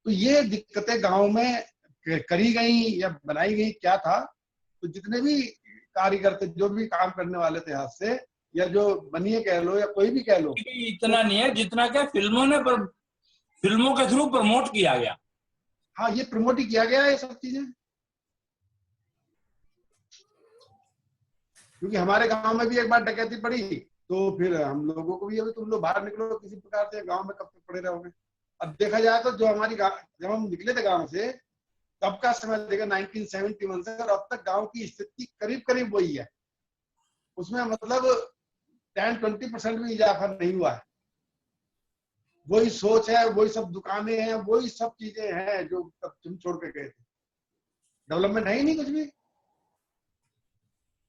तो ये दिक्कतें गांव में करी गई या बनाई गई क्या था, तो जितने भी कारीगर थे, जो भी काम करने वाले थे हाथ से, या जो बनिए कह लो या कोई भी कह लो, इतना नहीं है जितना क्या फिल्मों के थ्रू प्रमोट किया गया। हाँ ये प्रमोट ही किया गया है ये सब चीजें। क्योंकि हमारे गांव में भी एक बार डकैती पड़ी, तो फिर हम लोगों को भी, अभी तुम लोग बाहर निकलो किसी प्रकार से, गांव में कब तक पड़े रहोगे। अब देखा जाए तो जो हमारी जब हम निकले थे गांव से, तब का समय देखा 1971 से, और अब तक गांव की स्थिति करीब करीब वही है, उसमें मतलब 10-20% भी इजाफा नहीं हुआ है। वही सोच है, वही सब दुकानें हैं, वही सब चीजें हैं जो तब तुम छोड़ के गए थे, डेवलपमेंट है ही नहीं कुछ भी।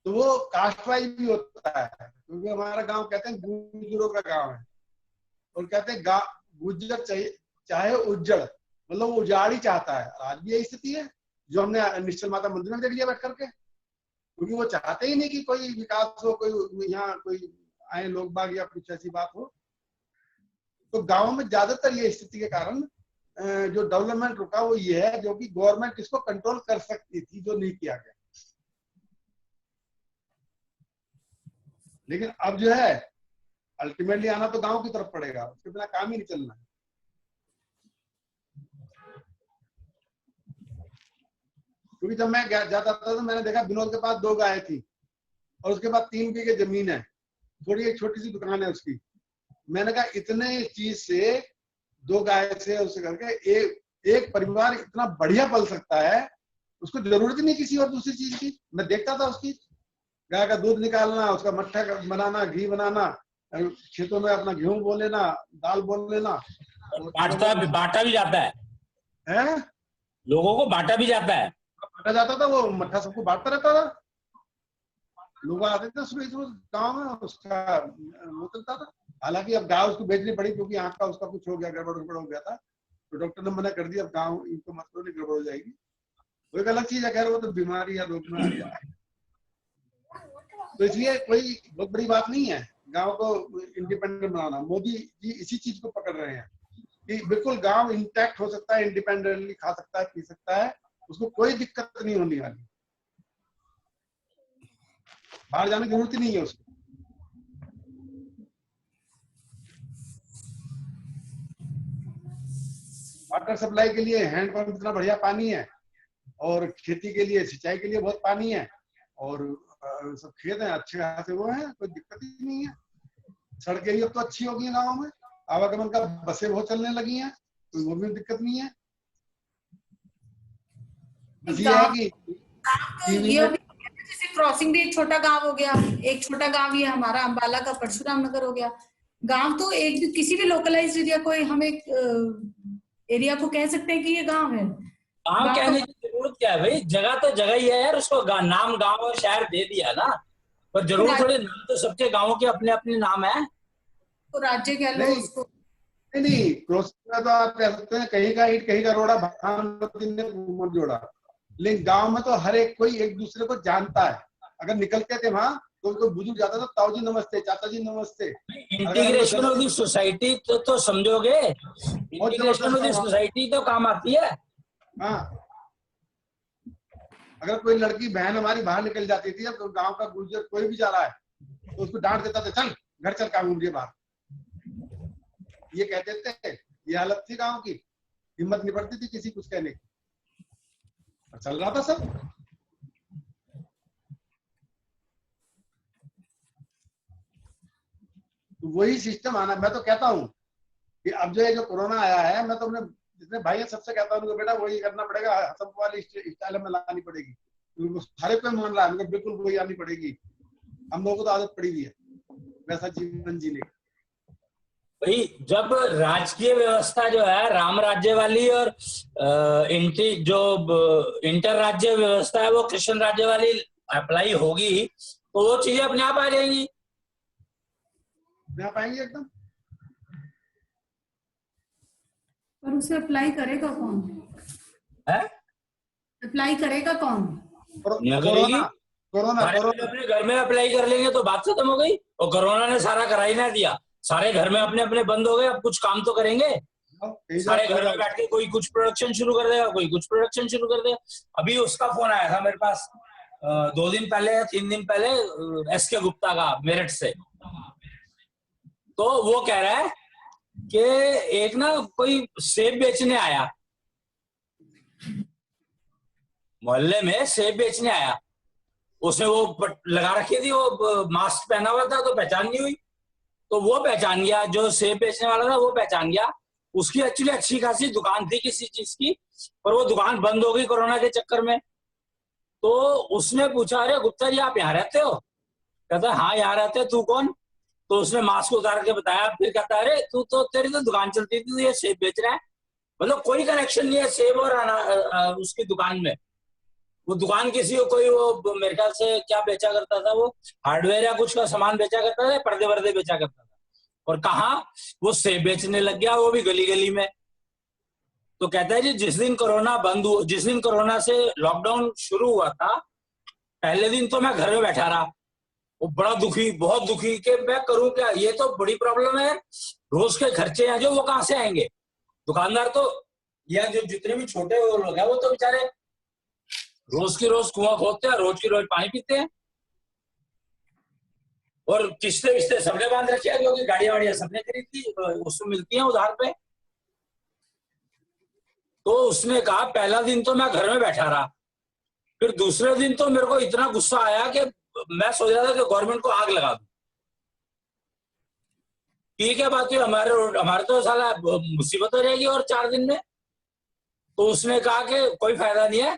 तो वो कास्ट वाइज भी होता है, क्योंकि हमारा गांव कहते हैं गुजरों का गांव है, और कहते हैं गुजर चाहे उज्जड़, मतलब वो उजाड़ ही चाहता है। आज भी यही स्थिति है जो हमने निश्चल माता मंदिर में देख लिया बैठ करके, क्योंकि वो चाहते ही नहीं कि कोई विकास हो, कोई यहाँ कोई आए लोग बाग या कुछ ऐसी बात हो। तो गाँव में ज्यादातर ये स्थिति के कारण जो डेवलपमेंट रुका वो ये है, जो कि गवर्नमेंट इसको कंट्रोल कर सकती थी, जो नहीं किया गया। लेकिन अब जो है अल्टीमेटली आना तो गांव की तरफ पड़ेगा, उसके बिना काम ही नहीं चलना है। क्योंकि जब मैं जाता था तो मैंने देखा विनोद के पास 2 गायें थी, और उसके बाद 3 बीघे जमीन है, थोड़ी एक छोटी सी दुकान है उसकी। मैंने कहा इतने चीज से 2 गाय से उससे करके एक परिवार इतना बढ़िया पल सकता है, उसको जरूरत ही नहीं किसी और दूसरी चीज की। मैं देखता था उसकी गाय का दूध निकालना, उसका मट्ठा बनाना, घी बनाना, खेतों में अपना गेहूं बो लेना, दाल बो लेना, बांटा भी जाता है, लोगों को बांटा भी जाता है। बांटा जाता था, वो मट्ठा सबको बांटता रहता था, लोग आते थे सुबह गाँव में, उसका वो चलता था। हालांकि अब गाय उसको बेचनी पड़ी, क्योंकि आँख का उसका कुछ हो गया, गड़बड़ हो गया था, तो डॉक्टर ने मना कर दिया, अब गाँव इनको मत लो, नहीं गड़बड़ हो जाएगी। वो एक अलग चीज है, खैर वो तो बीमारी या रोग में आ गया, तो इसलिए कोई बहुत बड़ी बात नहीं है गांव को इंडिपेंडेंट बनाना। मोदी जी इसी चीज को पकड़ रहे हैं कि बिल्कुल गांव इंटैक्ट हो सकता है, इंडिपेंडेंटली खा सकता है, पी सकता है, उसको कोई दिक्कत नहीं होने वाली, बाहर जाने की जरूरत ही नहीं है उसको। वाटर सप्लाई के लिए हैंडपंप इतना बढ़िया पानी है, और खेती के लिए, सिंचाई के लिए बहुत पानी है, और सब खेत हैं अच्छे खासे, वो हैं, कोई दिक्कत ही नहीं है। सड़कें भी अब तो अच्छी हो गई है गाँव में, आवागमन का बसें बहुत चलने लगी हैं, कोई वो भी दिक्कत नहीं है। बस ये है कि जैसे क्रॉसिंग भी एक छोटा गांव हो गया, एक छोटा गांव ये हमारा अम्बाला का परशुराम नगर हो गया। गांव तो एक किसी भी लोकलाइज्ड एरिया को हम एक एरिया को कह सकते हैं कि ये गांव है। गांव कहने की जरूरत क्या है भाई, जगह तो जगह ही है यार, उसको नाम गांव और शहर दे दिया ना, पर जरूर थोड़े नाम तो सबके गांवों के अपने अपने नाम है। तो राज्य कह लो उसको, नहीं क्रॉसिंग में तो आप कह सकते हैं कहीं का ईंट कहीं का रोड़ा, भानुमति ने मत जोड़ा। लेकिन गांव में तो हर एक कोई एक दूसरे को जानता है। अगर निकलते थे वहां तो कोई बुजुर्ग जाता था, ताऊ जी नमस्ते, चाचा जी नमस्ते। इंटीग्रेशन ऑफ द सोसाइटी तो समझोगे, इंटीग्रेशन ऑफ द सोसाइटी तो काम आती है। हाँ, अगर कोई लड़की बहन हमारी बाहर निकल जाती थी, तो गांव का गुर्जर कोई भी जा रहा है तो उसको डांट देता था, चल घर चल काम मुझे बाहर, ये कहते थे। ये हालत थी गांव की, हिम्मत नहीं पड़ती थी किसी कुछ कहने की, चल रहा था सब। तो वही सिस्टम आना, मैं तो कहता हूँ कि अब जो है जो कोरोना आया है, मैं तो अपने जितने भाई हैं सबसे कहता हूँ बेटा वही करना पड़ेगा, सब वाली स्टाइल में लानी पड़ेगी, क्योंकि सारे कोई मान रहा है, बिल्कुल वही आनी पड़ेगी। हम लोगों को तो आदत पड़ी हुई है वैसा जीवन जीने की। भाई जब राजकीय व्यवस्था जो है राम राज्य वाली, और इंटर राज्य व्यवस्था है वो कृष्ण राज्य वाली अप्लाई होगी, तो वो चीजें अपने आप आ जाएंगी, अपने आप आएंगी एकदम। उसे अप्लाई करेगा कौन? है अप्लाई करेगा कौन? नहीं करेगी। कोरोना सारे कोरोना अपने घर में अप्लाई कर लेंगे तो बात खत्म हो गई। और कोरोना ने सारा करा ही ना दिया, सारे घर में अपने अपने बंद हो गए, अब कुछ काम तो करेंगे। सारे घर में बैठ के कोई कुछ प्रोडक्शन शुरू कर देगा, कोई कुछ प्रोडक्शन शुरू कर देगा। अभी उसका फोन आया था मेरे पास 2 दिन पहले या 3 दिन पहले, SK गुप्ता का, मेरठ से। तो वो कह रहा है कि एक ना कोई सेब बेचने आया, मोहल्ले में सेब बेचने आया, उसने वो लगा रखी थी, वो मास्क पहना हुआ था तो पहचान नहीं हुई। तो वो पहचान गया, जो सेब बेचने वाला था वो पहचान गया। उसकी एक्चुअली अच्छी खासी दुकान थी किसी चीज की, पर वो दुकान बंद हो गई कोरोना के चक्कर में। तो उसने पूछा, अरे गुप्ता जी आप यहाँ रहते हो? कहता हाँ यहाँ रहते हैं, तू कौन? तो उसने मास्क उतार के बताया। फिर कहता अरे तू तो, तेरी तो दुकान चलती थी, तू ये सेब बेच रहा है। मतलब कोई कनेक्शन नहीं है सेब और उसकी दुकान में। वो दुकान किसी को, कोई वो मेरे ख्याल से क्या बेचा करता था, वो हार्डवेयर या कुछ का सामान बेचा करता था, पर्दे वर्दे बेचा करता था। और कहाँ वो सेब बेचने लग गया, वो भी गली गली में। तो कहता है जी जिस दिन कोरोना बंद हुआ, जिस दिन कोरोना से लॉकडाउन शुरू हुआ था, पहले दिन तो मैं घर में बैठा रहा, वो बड़ा दुखी, बहुत दुखी कि मैं करूं क्या, ये तो बड़ी प्रॉब्लम है। रोज के खर्चे हैं जो, वो कहाँ से आएंगे? दुकानदार तो, या जो जितने भी छोटे वो लोग हैं, वो तो बेचारे रोज की रोज कुआं खोदते हैं, रोज की रोज पानी पीते हैं। और किस्तें विस्तें सबने बांध रखी है, क्योंकि गाड़ियां वाड़ियां सबने खरीद ली, उसमें मिलती हैं उधार पे। तो उसने कहा पहला दिन तो मैं घर में बैठा रहा, फिर दूसरे दिन तो मेरे को इतना गुस्सा आया कि मैं सोच रहा था कि गवर्नमेंट को आग लगा दूं। ठीक है बात, हमारे तो साला मुसीबत हो जाएगी और 4 दिन में। तो उसने कहा कि कोई फायदा नहीं है,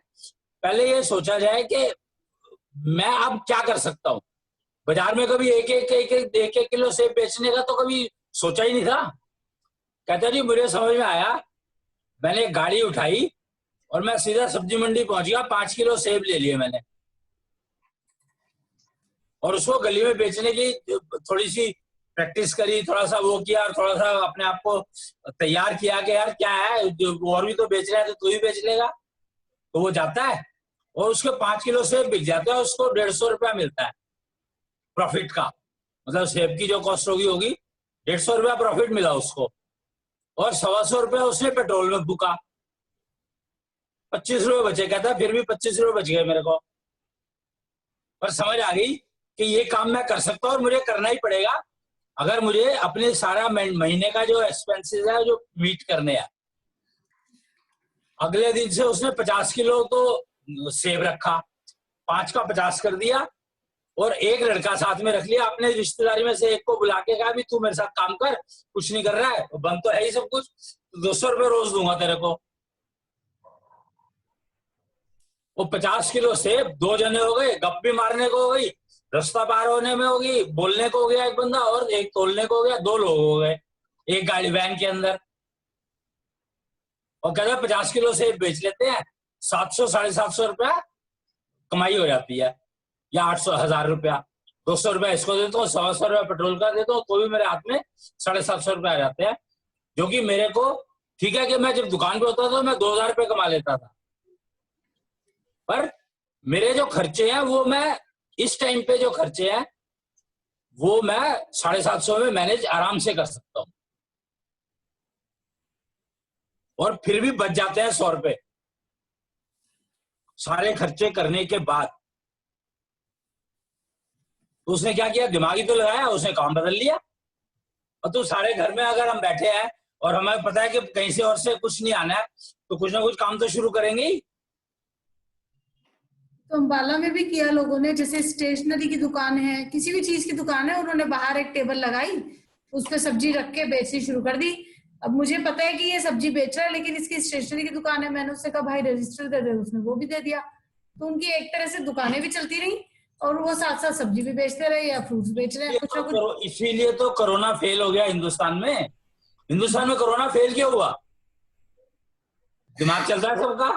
पहले ये सोचा जाए कि मैं अब क्या कर सकता हूँ। बाजार में कभी एक किलो सेब बेचने का तो कभी सोचा ही नहीं था। कहता जी मुझे समझ में आया, मैंने एक गाड़ी उठाई और मैं सीधा सब्जी मंडी पहुंच गया, 5 किलो सेब ले लिए मैंने, और उसको गली में बेचने की थोड़ी सी प्रैक्टिस करी, थोड़ा सा वो किया, और थोड़ा सा अपने आप को तैयार किया कि यार क्या है, जो और भी तो बेच रहा है तो तू ही बेच लेगा। तो वो जाता है और उसके 5 किलो सेब बिक जाता है, उसको 150 रुपया मिलता है प्रॉफिट का। मतलब सेब की जो कॉस्ट होगी 150 रुपया प्रॉफिट मिला उसको, और 125 रुपया उसने पेट्रोल में फूका, 25 रुपये बचे। कहता फिर भी 25 रुपये बच गए मेरे को। पर समझ आ गई कि ये काम मैं कर सकता हूँ और मुझे करना ही पड़ेगा, अगर मुझे अपने सारा महीने का जो एक्सपेंसेस है जो मीट करने हैं। अगले दिन से उसने 50 किलो तो सेब रखा, 5 का 50 कर दिया, और एक लड़का साथ में रख लिया अपने रिश्तेदारी में से, एक को बुला के कहा भी तू मेरे साथ काम कर, कुछ नहीं कर रहा है, बंद तो है ही सब कुछ, 200 रुपये रोज दूंगा तेरे को। वो 50 किलो सेब 2 जने हो गए, गप भी मारने को हो गई, रास्ता पार होने में होगी, बोलने को हो गया एक बंदा, और एक तोलने को हो गया, 2 लोग हो गए एक गाड़ी वैन के अंदर। और कहते 50 किलो सेब बेच लेते हैं, 700 750 रुपया कमाई हो जाती है, या 800 1000 रुपया। 200 रुपया इसको देता हूँ, 100 रुपया पेट्रोल का देता हूँ, तो भी मेरे हाथ में 750 रुपया आ जाते हैं, जो कि मेरे को ठीक है कि मैं जब दुकान पे होता था मैं 2000 रुपये कमा लेता था, पर मेरे जो खर्चे हैं वो मैं इस टाइम पे जो खर्चे हैं वो मैं 750 में मैनेज आराम से कर सकता हूँ, और फिर भी बच जाते हैं 100 रुपये सारे खर्चे करने के बाद। तो उसने क्या किया, दिमागी तो लगाया, उसने काम बदल लिया। और तो सारे घर में अगर हम बैठे हैं और हमें पता है कि कहीं से और से कुछ नहीं आना है, तो कुछ ना कुछ काम तो शुरू करेंगे ही। तो अम्बाला में भी किया लोगों ने, जैसे स्टेशनरी की दुकान है, किसी भी चीज की दुकान है, उन्होंने बाहर एक टेबल लगाई, उस पर सब्जी रख के बेचनी शुरू कर दी। अब मुझे पता है कि ये सब्जी बेच रहा है, लेकिन इसकी स्टेशनरी की दुकान है, मैंने उससे कहा भाई रजिस्टर दे दे, उसने वो भी दे दिया। तो उनकी एक तरह से दुकानें भी चलती रही और वो साथ साथ सब्जी भी बेचते रहे या फ्रूट्स बेच रहे हैं कुछ ना कुछ। इसीलिए तो कोरोना फेल हो गया हिंदुस्तान में। हिंदुस्तान में कोरोना फेल क्यों हुआ? दिमाग चलता है सबका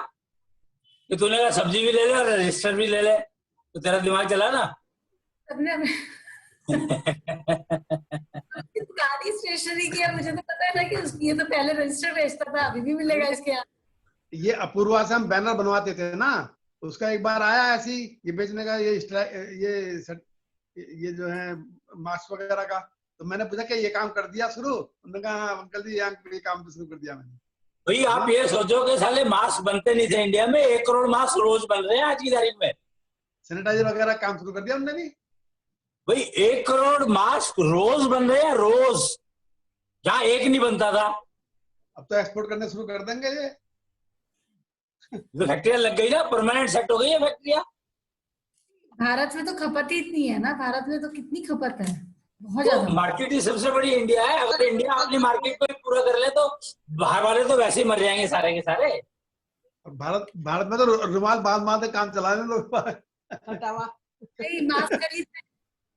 कि तूने कहा सब्जी भी ले ले और रजिस्टर भी ले ले, तो तेरा दिमाग चला ना। सबने दुकान ही स्टेशनरी की है, मुझे तो पता है ना कि ये तो पहले रजिस्टर बेचता था, अभी भी मिलेगा इसके यहाँ। ये अपूर्वा से हम बैनर बनवाते थे ना, उसका एक बार आया ऐसी ये बेचने का, ये जो है मास्क वगैरह का, तो मैंने पूछा कि ये काम कर दिया शुरू? उन्होंने कहा हाँ अंकल जी ये काम भी शुरू कर दिया मैंने। भाई आप ये सोचो कि साले मास्क बनते नहीं थे इंडिया में, 1 करोड़ मास्क रोज बन रहे हैं आज की तारीख में। सैनिटाइजर वगैरह काम शुरू कर दिया उन्होंने भी। भाई 1 करोड़ मास्क रोज बन रहे हैं, रोज, जहां एक नहीं बनता था। अब तो एक्सपोर्ट करने शुरू कर देंगे ये। फैक्ट्रियां लग गई ना, परमानेंट सेट हो गई है फैक्ट्रियां। भारत में तो खपत ही इतनी है ना, भारत में तो कितनी खपत है, बहुत तो ज्यादा। मार्केट ही सबसे बड़ी इंडिया है। अगर इंडिया अपनी मार्केट को ही पूरा कर ले तो बाहर वाले तो वैसे ही मर जाएंगे सारे के सारे। भारत में तो रुमाल बांध काम चलाने लोग। मास्क खरीद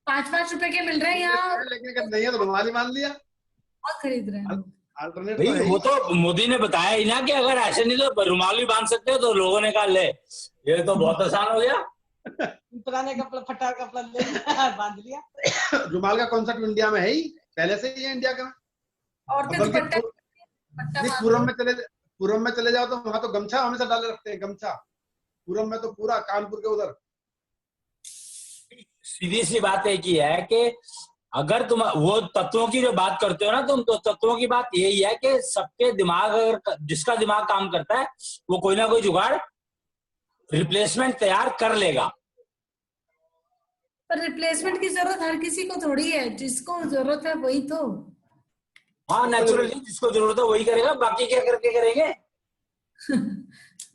5-5 रुपए के मिल रहे हैं यहाँ, लेकिन अगर नहीं है तो रुमाल ही बांध लिया। बहुत खरीद रहे हैं। अल्टरनेट भाई वो तो मोदी ने बताया ही ना कि अगर ऐसे नहीं तो रुमाल भी बांध सकते हो, तो लोगों ने कहा ले ये तो बहुत आसान हो गया। पुराने कपड़ा फटा कपड़ा ले बांध लिया। रुमाल का कॉन्सेप्ट इंडिया में है ही पहले से ही है इंडिया का। पूरब में चले जाओ तो वहां तो गमछा हमेशा डाले रखते हैं, गमछा। पूरब में तो पूरा कानपुर के उधर। सीधी सी बात एक ही है कि अगर तुम वो तत्वों की जो बात करते हो ना तुम, तो तत्वों की बात यही है कि सबके दिमाग, अगर जिसका दिमाग काम करता है वो कोई ना कोई जुगाड़ रिप्लेसमेंट तैयार कर लेगा। पर रिप्लेसमेंट की जरूरत हर किसी को थोड़ी है, जिसको जरूरत है वही तो। हाँ नेचुरली जिसको जरूरत है वही करेगा, बाकी क्या करके करेंगे।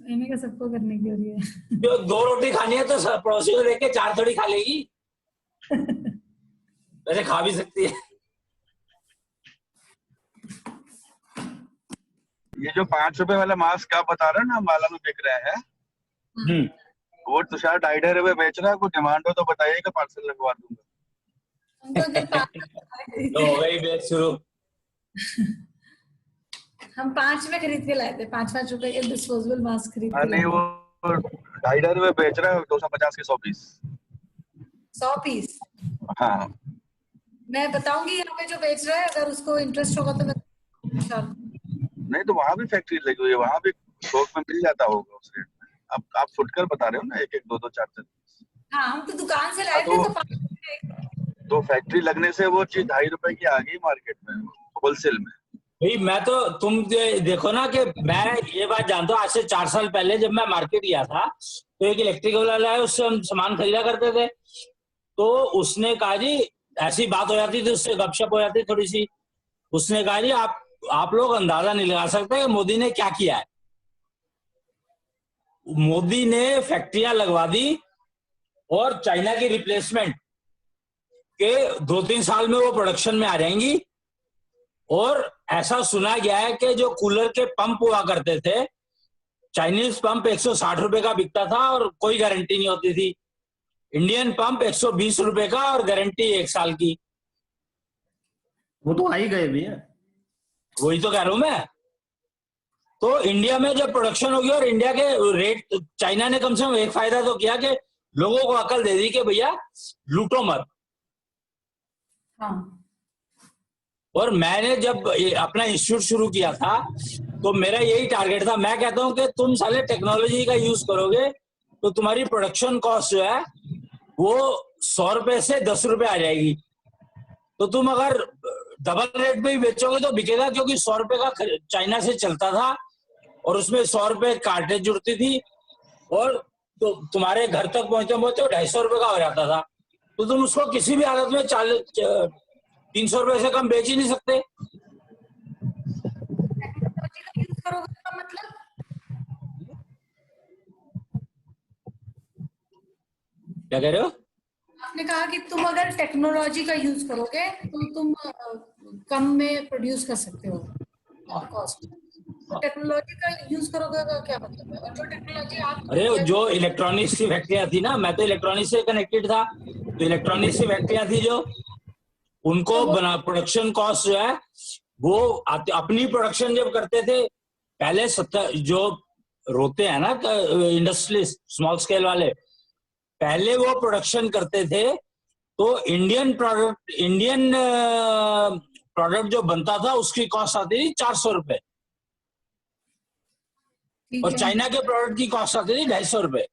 मैंने कहा सबको करने की हो रही है। जो 2 रोटी खानी है तो पड़ोसी को देख के 4 थोड़ी खा लेगी। वैसे खा भी सकती है। ये जो 5 रुपए वाला मास्क आप बता रहे हैं ना माला में बिक रहे हैं, वो तुषार 2.5 रुपए बेच रहा है। कोई डिमांड हो तो बताइएगा, पार्सल लगवा दूंगा। तो वही बेच शुरू। हम 5 में खरीद के लाए थे, 5-5 रुपए के डिस्पोजेबल मास्क खरीद के। नहीं वो 2.5 रुपए बेच रहा है, 250 के 100 पीस। 100 पीस? हाँ मैं बताऊंगी यहाँ पे जो बेच रहा है, अगर उसको इंटरेस्ट होगा तो मैं। नहीं तो वहां भी फैक्ट्री लगी हुई है, वहां भी थोक में मिल जाता होगा उस रेट में। अब आप फुटकर बता रहे हो ना, 1-1, 2-2, 4-4। हाँ हम तो दुकान से लाए थे तो 5 रुपए। तो फैक्ट्री लगने से वो चीज 2.5 रुपए की आ गई मार्केट में, होलसेल में। भाई मैं तो तुम देखो ना कि मैं ये बात जानता हूँ, आज से 4 साल पहले जब मैं मार्केट गया था तो एक इलेक्ट्रिकल वाला है, उससे हम सामान खरीदा करते थे। तो उसने कहा जी, ऐसी बात हो जाती थी, उससे गपशप हो जाती थोड़ी सी। उसने कहा जी आप लोग अंदाजा नहीं लगा सकते कि मोदी ने क्या किया है। मोदी ने फैक्ट्रियां लगवा दी और चाइना की रिप्लेसमेंट के 2-3 साल में वो प्रोडक्शन में आ जाएंगी। और ऐसा सुना गया है कि जो कूलर के पंप हुआ करते थे, चाइनीज पंप 160 रुपए का बिकता था और कोई गारंटी नहीं होती थी। इंडियन पंप 120 रुपए का और गारंटी 1 साल की। वो तो आ ही गए भैया। वही तो कह रहा हूं मैं। तो इंडिया में जब प्रोडक्शन होगी और इंडिया के रेट, चाइना ने कम से कम एक फायदा तो किया कि लोगों को अकल दे दी कि भैया लूटो मत। हाँ। और मैंने जब अपना इंस्टीट्यूट शुरू किया था तो मेरा यही टारगेट था। मैं कहता हूं कि तुम साले टेक्नोलॉजी का यूज करोगे तो तुम्हारी प्रोडक्शन कॉस्ट जो है वो 100 रुपए से 10 रुपए आ जाएगी। तो तुम अगर डबल रेट पे ही बेचोगे तो बिकेगा, क्योंकि 100 रुपए का चाइना से चलता था और उसमें 100 रुपए कार्टेज जुड़ती थी और तो तुम्हारे घर तक पहुंचते पहुंचते 250 रुपए का हो जाता था। तो तुम उसको किसी भी हालत में 300 रुपए से कम बेच ही नहीं सकते। यूज करोगे का मतलब? क्या कह रहे हो? आपने कहा कि तुम अगर टेक्नोलॉजी का यूज करोगे तो तुम कम में प्रोड्यूस कर सकते हो कॉस्ट। टेक्नोलॉजी का यूज करोगे का क्या मतलब है? और जो टेक्नोलॉजी आप, अरे जो इलेक्ट्रॉनिक्स की फैक्ट्रियां थी ना, मैं तो इलेक्ट्रॉनिक्स से कनेक्टेड था, तो इलेक्ट्रॉनिक्स की फैक्ट्रियां थी जो उनको बना प्रोडक्शन कॉस्ट जो है वो अपनी प्रोडक्शन जब करते थे पहले, जो रोते हैं ना इंडस्ट्रियलिस्ट स्मॉल स्केल वाले, पहले वो प्रोडक्शन करते थे तो इंडियन प्रोडक्ट, इंडियन प्रोडक्ट जो बनता था उसकी कॉस्ट आती थी 400 रुपए, ठीक और है, चाइना के प्रोडक्ट की कॉस्ट आती थी 250 रुपए।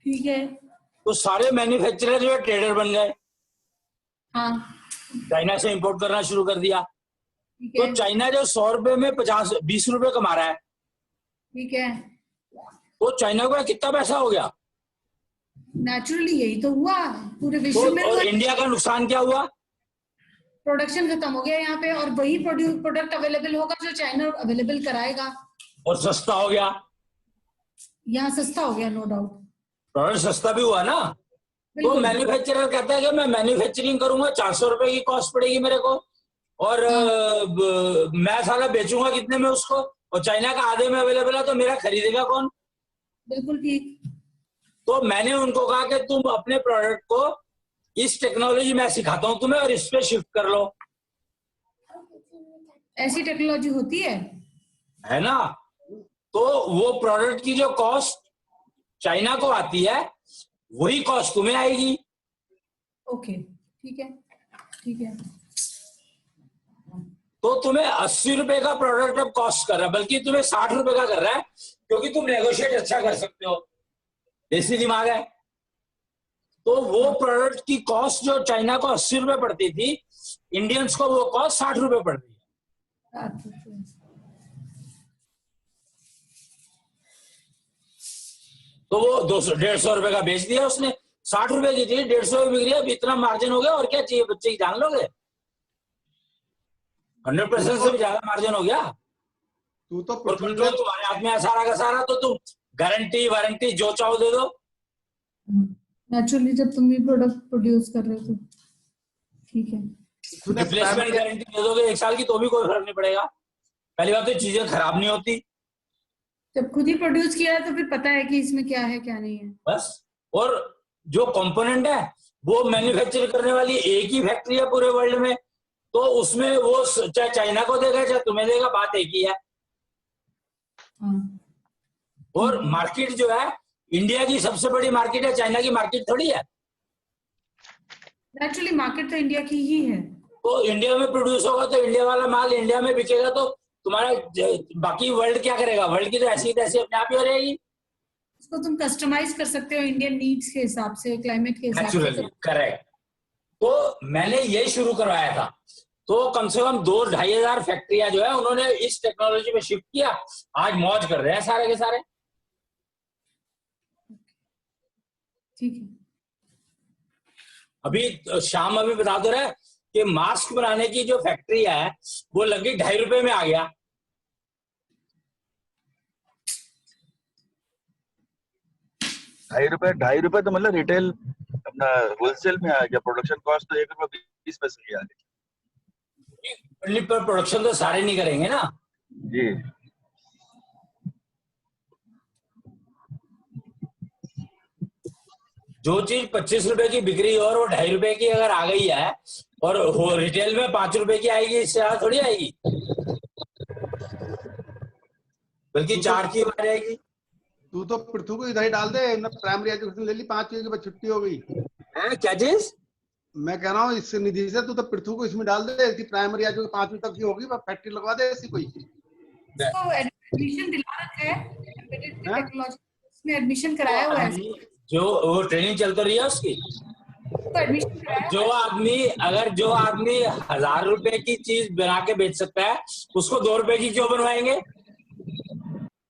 ठीक है, तो सारे मैन्युफैक्चरर जो है ट्रेडर बन गए, हाँ, चाइना से इंपोर्ट करना शुरू कर दिया। ठीक तो है, चाइना जो 100 रुपए में 20 रुपए कमा रहा है, ठीक है, तो चाइना को कितना पैसा हो गया? नेचुरली यही तो हुआ पूरे तो विश्व में, और तो इंडिया का नुकसान क्या हुआ? प्रोडक्शन खत्म हो गया यहाँ पे, और वही प्रोडक्ट अवेलेबल होगा जो चाइना अवेलेबल कराएगा, और सस्ता हो गया, यहाँ सस्ता हो गया, नो डाउट। प्रोडक्ट सस्ता भी हुआ ना। तो बिल्कुल, मैन्युफैक्चरर कहता है कि मैं मैन्युफैक्चरिंग करूंगा, 400 रुपए की कॉस्ट पड़ेगी मेरे को, और मैं साला बेचूंगा कितने में उसको, और चाइना का आधे में अवेलेबल है, तो मेरा खरीदेगा कौन? बिल्कुल ठीक। तो मैंने उनको कहा कि तुम अपने प्रोडक्ट को इस टेक्नोलॉजी में सिखाता हूं तुम्हें, और इस पे शिफ्ट कर लो, ऐसी टेक्नोलॉजी होती है ना। तो वो प्रोडक्ट की जो कॉस्ट चाइना को आती है वही कॉस्ट तुम्हें आएगी। ओके, ठीक है, ठीक है, तो तुम्हें 80 रुपए का प्रोडक्ट अब कॉस्ट कर रहा है, बल्कि तुम्हें 60 रुपए का कर रहा है, क्योंकि तुम नेगोशिएट अच्छा कर सकते हो, देसी दिमाग है। तो वो प्रोडक्ट की कॉस्ट जो चाइना को 80 रुपए पड़ती थी, इंडियंस को वो कॉस्ट 60 रुपए पड़ रही है। तो वो 200-150 रुपए का बेच दिया उसने, 60 रुपए की चीज 150 में बिक रही है। अब इतना मार्जिन हो गया, और क्या चाहिए? बच्चे की जान लोगे, 100% से भी ज्यादा मार्जिन हो गया। तू तो और कंट्रोल तुम्हारे हाथ में है सारा का सारा, तो तुम गारंटी वारंटी जो चाहो दे दो। नेचुरली जब तुम भी प्रोडक्ट प्रोड्यूस कर रहे हो तो ठीक है, रिप्लेसमेंट गारंटी दे दोगे 1 साल की, तो भी कोई फर्क नहीं पड़ेगा। पहली बात तो चीजें खराब नहीं होती, जब खुद ही प्रोड्यूस किया है तो फिर पता है कि इसमें क्या है क्या नहीं है। बस। और जो कंपोनेंट है वो मैन्युफैक्चर करने वाली एक ही फैक्ट्री है पूरे वर्ल्ड में, तो उसमें वो चाहे चाइना को देगा चाहे तुम्हें देगा, बात एक ही है। हाँ, और मार्केट जो है, इंडिया की सबसे बड़ी मार्केट है, चाइना की मार्केट थोड़ी है। नेचुरली मार्केट तो इंडिया की ही है। तो इंडिया में प्रोड्यूस होगा तो इंडिया वाला माल इंडिया में बिकेगा, तो तुम्हारा बाकी वर्ल्ड क्या करेगा? वर्ल्ड की तो ऐसी तैसी अपने आप ही हो रहेगी। उसको तुम कस्टमाइज कर सकते हो इंडियन नीड्स के हिसाब से, क्लाइमेट के हिसाब से। Naturally correct. तो मैंने ये शुरू करवाया था, तो कम से कम 2-2.5 हजार फैक्ट्रियां जो है उन्होंने इस टेक्नोलॉजी में शिफ्ट किया, आज मौज कर रहे हैं सारे के सारे। ठीक है, अभी शाम अभी बता दो रहा है कि मास्क बनाने की जो फैक्ट्री है वो लगी 2.5 रुपए में आ गया। ₹2.5 तो मतलब रिटेल अपना होलसेल में आ गया। प्रोडक्शन कॉस्ट तो ₹1.20 की आ गई। पर प्रोडक्शन तो सारे नहीं करेंगे ना जी। जो चीज 25 रुपए की बिक रही है और वो 2.5 रुपए की अगर आ गई है, और रिटेल में 5 रुपए की आएगी, इससे ज्यादा थोड़ी आएगी, बल्कि 4 की आ जाएगी। तू तो पृथ्वी को इधर ही डाल दे ना, प्राइमरी एजुकेशन ले ली 5 की बाद छुट्टी हो गई। क्या चीज? मैं कह रहा हूँ इस निधि से तू तो पृथ्वी को इसमें डाल दे, इसकी प्राइमरी एजुकेशन 5वीं तक की होगी, फैक्ट्री लगवा दे ऐसी कोई। तो एडमिशन दिला रखा है एम्बेडेड टेक्नोलॉजी में, एडमिशन कराया हुआ है, जो वो ट्रेनिंग चलती रही है उसकी, तो एडमिशन कराया। जो आदमी 1000 रुपए की चीज बना के बेच सकता है, उसको 2 रुपए की क्यों बनवाएंगे?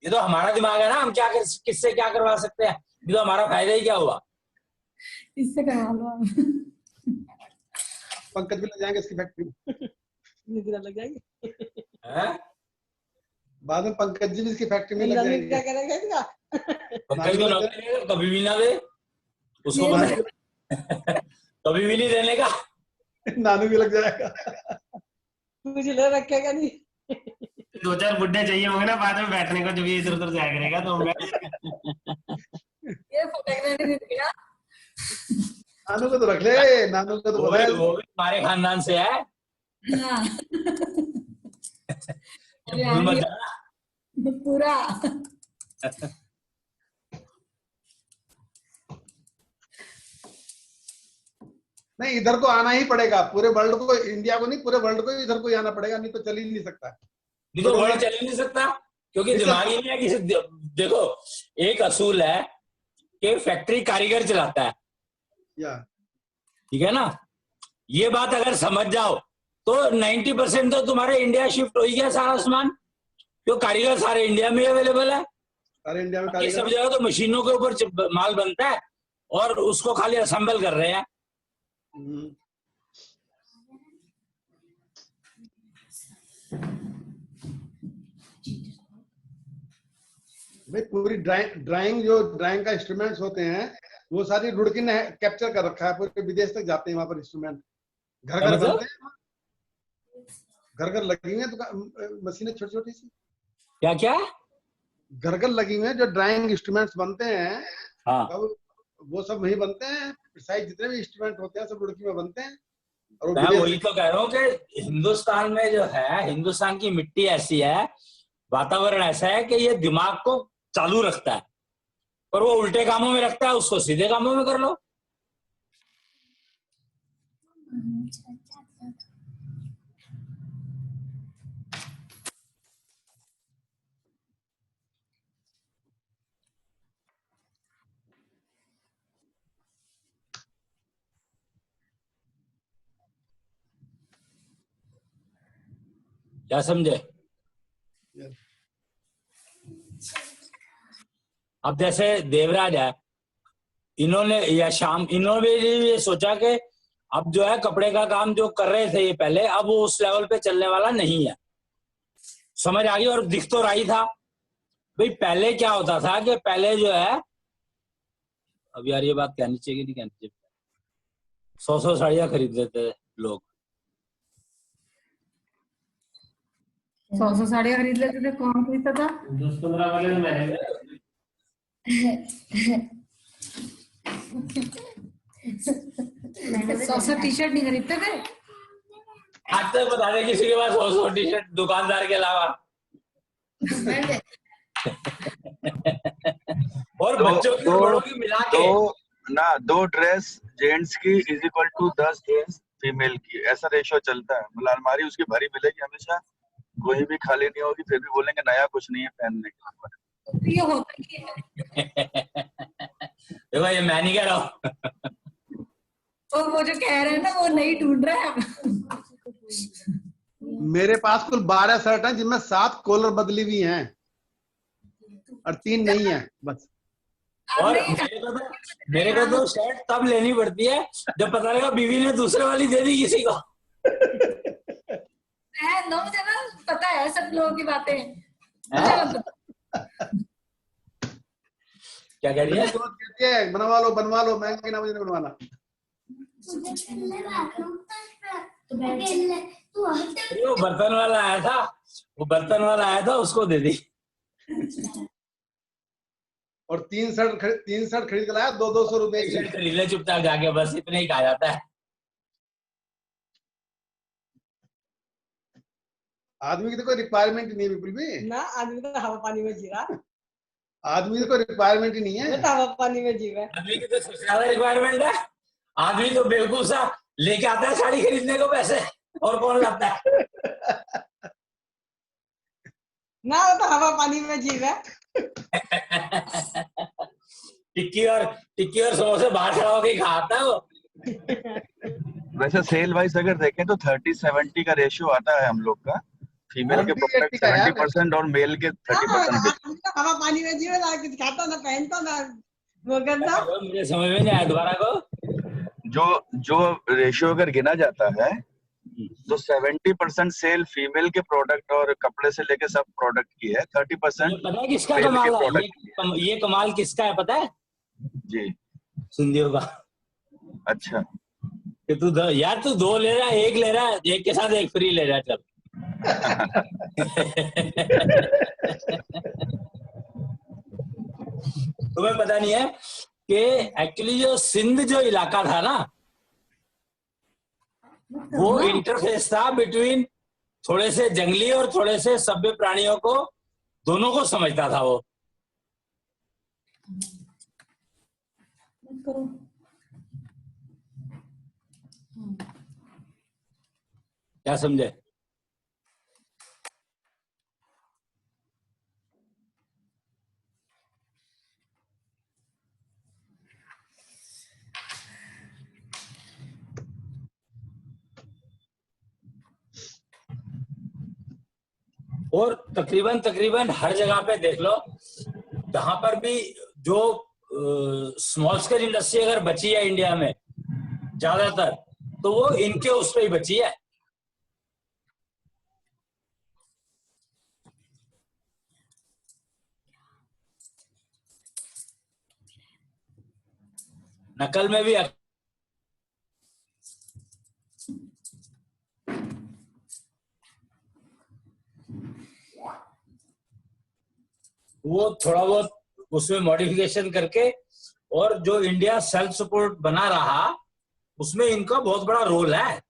ये तो हमारा दिमाग है ना, हम किससे क्या करवा सकते हैं, ये तो हमारा फायदा ही क्या हुआ। इससे करवा लो। पंकज भी ले जाएंगे इसकी फैक्ट्री, निगरा लग जाएगी। बाद में पंकज जी भी इसकी फैक्ट्री में लग जाएंगे। क्या करेंगे इसका? पंकज को नौकरी कभी भी ना दे उसको, कभी भी नहीं देने का। नानू भी लग जाएगा। कुछ ले रखेगा नहीं। 2-4 बुड्ढे चाहिए होंगे ना बाद में बैठने को, जो भी इधर उधर जाया करेगा। तो मैं ये फोटोग्राफी नहीं दिया। नानू को तो रख ले, नानू को तो वो भी हमारे खानदान से है। हाँ। भूल मत जाना। पूरा नहीं, इधर को आना ही पड़ेगा, पूरे वर्ल्ड को, इंडिया को नहीं, पूरे वर्ल्ड को इधर को ही आना पड़ेगा, नहीं तो चल ही नहीं सकता। नहीं तो वर्ल्ड चल ही नहीं सकता, क्योंकि दिमाग ही नहीं है किसी। देखो, एक असूल है कि फैक्ट्री कारीगर चलाता है, ठीक है ना। ये बात अगर समझ जाओ तो 90% तो तुम्हारे इंडिया शिफ्ट हो ही गया सारा सामान, जो कारीगर सारे इंडिया में अवेलेबल है। सारे इंडिया में ये सब जगह तो मशीनों के ऊपर माल बनता है और उसको खाली असेंबल कर रहे हैं। भाई पूरी ड्राइंग का इंस्ट्रूमेंट्स होते हैं वो सारी रुड़की ने कैप्चर कर रखा है, पूरे विदेश तक जाते हैं वहां पर इंस्ट्रूमेंट, घर घर बनते हैं, घर घर लगी हुई है तो मशीनें छोटी छोटी सी, क्या क्या घर घर लगी हुई है, जो ड्राइंग इंस्ट्रूमेंट्स बनते हैं। हाँ, वो सब वही बनते हैं, प्रिसाइज जितने भी इंस्ट्रूमेंट होते हैं सब रुड़की में बनते हैं। और मैं वही तो कह रहा हूँ कि हिंदुस्तान में जो है, हिंदुस्तान की मिट्टी ऐसी है, वातावरण ऐसा है कि ये दिमाग को चालू रखता है, पर वो उल्टे कामों में रखता है, उसको सीधे कामों में कर लो। क्या समझे? अब जैसे देवराज है, इन्होंने भी ये सोचा कि अब जो है कपड़े का काम जो कर रहे थे ये पहले, अब वो उस लेवल पे चलने वाला नहीं है। समझ आ गई? और दिख तो रही था भाई, पहले क्या होता था कि पहले जो है, अब यार ये बात कहनी चाहिए नहीं कहनी चाहिए, 100 साड़ियां खरीद लेते थे लोग। 100 साड़ियां खरीद लेते थे, कौन खरीदता था? 10-15 वाले में मैंने 100 टी शर्ट नहीं खरीदते थे। आज तक बता दे किसी के पास 100 टी शर्ट दुकानदार के अलावा। और बच्चों की और बड़ों की मिला के दो ड्रेस जेंट्स की is equal to 10 dress female की, ऐसा रेशियो चलता है। मतलब अलमारी उसकी भरी मिलेगी हमेशा, कोई भी खाली नहीं होगी, फिर भी बोलेंगे नया कुछ नहीं है पहनने के। ये होता ही है। देखो, ये मैं नहीं कह रहा हूँ, तो वो जो कह रहे हैं ना, वो नहीं ढूंढ रहा है। मेरे पास कुल 12 शर्ट हैं जिनमें 7 कॉलर बदली हुई हैं और 3 नहीं है बस। और मेरे को तो शर्ट तब लेनी पड़ती है जब पता लगा बीवी ने दूसरे वाली दे दी किसी को। मुझे ना पता है सब लोगों की बातें। क्या कह रही है? कहती है बनवा लो, मैं कि ना मुझे नहीं बनवाना। वो बर्तन वाला आया था, उसको दे दी। और 3 शर्ट खरीद के लाया 200 रुपए की। खरीद ले चुपचाप जाके, बस इतने ही कहा जाता है। आदमी की तो कोई रिक्वायरमेंट नहीं है बिल्कुल भी ना, आदमी तो हवा पानी में जी रहा। आदमी को रिक्वायरमेंट ही नहीं है, तो हवा पानी में जी रहा है। आदमी की तो सबसे ज्यादा रिक्वायरमेंट है। आदमी तो बेवकूफ सा लेके आता है साड़ी खरीदने को पैसे, और कौन लाता है? ना, वो तो हवा पानी में जी रहा है। टिक्की और समोसे बाहर खड़ा होकर खाता है वो। वैसे सेल वाइज अगर देखें तो 30-70 का रेशियो आता है हम लोग का, फीमेल के प्रोडक्ट 70% और मेल के 30%। हवा पानी में जी रहा, कुछ खाता ना पहनता ना वो करता। मुझे समझ में नहीं आया, दोबारा को। जो रेशियो अगर गिना जाता है तो 70% सेल फीमेल के प्रोडक्ट और कपड़े से लेके सब प्रोडक्ट की है, 30% पता है किसका कमाल है? ये कमाल किसका है पता है? जी, सिंधियों का। अच्छा, कि तू यार तू 2 ले रहा है, 1 ले रहा है, एक के साथ 1 फ्री ले रहा है, चल। तुम्हें पता नहीं है कि एक्चुअली जो सिंध जो इलाका था ना, वो इंटरफेस था बिटवीन थोड़े से जंगली और थोड़े से सभ्य प्राणियों को, दोनों को समझता था वो। क्या समझे? और तकरीबन तकरीबन हर जगह पे देख लो, जहां पर भी जो स्मॉल स्केल इंडस्ट्री अगर बची है इंडिया में ज्यादातर, तो वो इनके उस पे ही बची है। नकल में भी वो थोड़ा बहुत उसमें मॉडिफिकेशन करके, और जो इंडिया सेल्फ सपोर्ट बना रहा उसमें इनका बहुत बड़ा रोल है।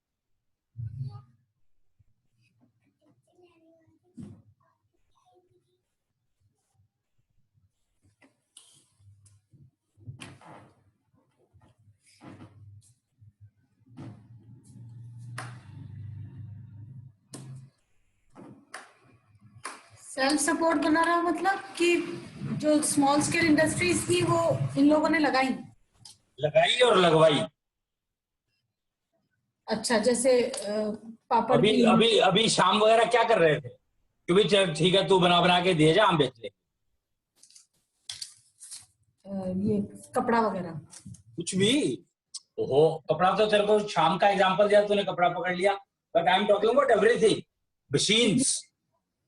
सेल्फ सपोर्ट बना रहा मतलब कि जो स्मॉल स्केल इंडस्ट्रीज थी वो इन लोगों ने लगाई और लगवाई। अच्छा, जैसे पापड़ अभी की अभी अभी शाम वगैरह क्या कर रहे थे कि भाई चल ठीक है, तू बना बना के दे जा, हम बेच ले। ये कपड़ा वगैरह कुछ भी। ओहो, कपड़ा तो तेरे को शाम का एग्जांपल दिया, तूने कपड़ा पकड़ लिया, but I am talking about everything. Machines.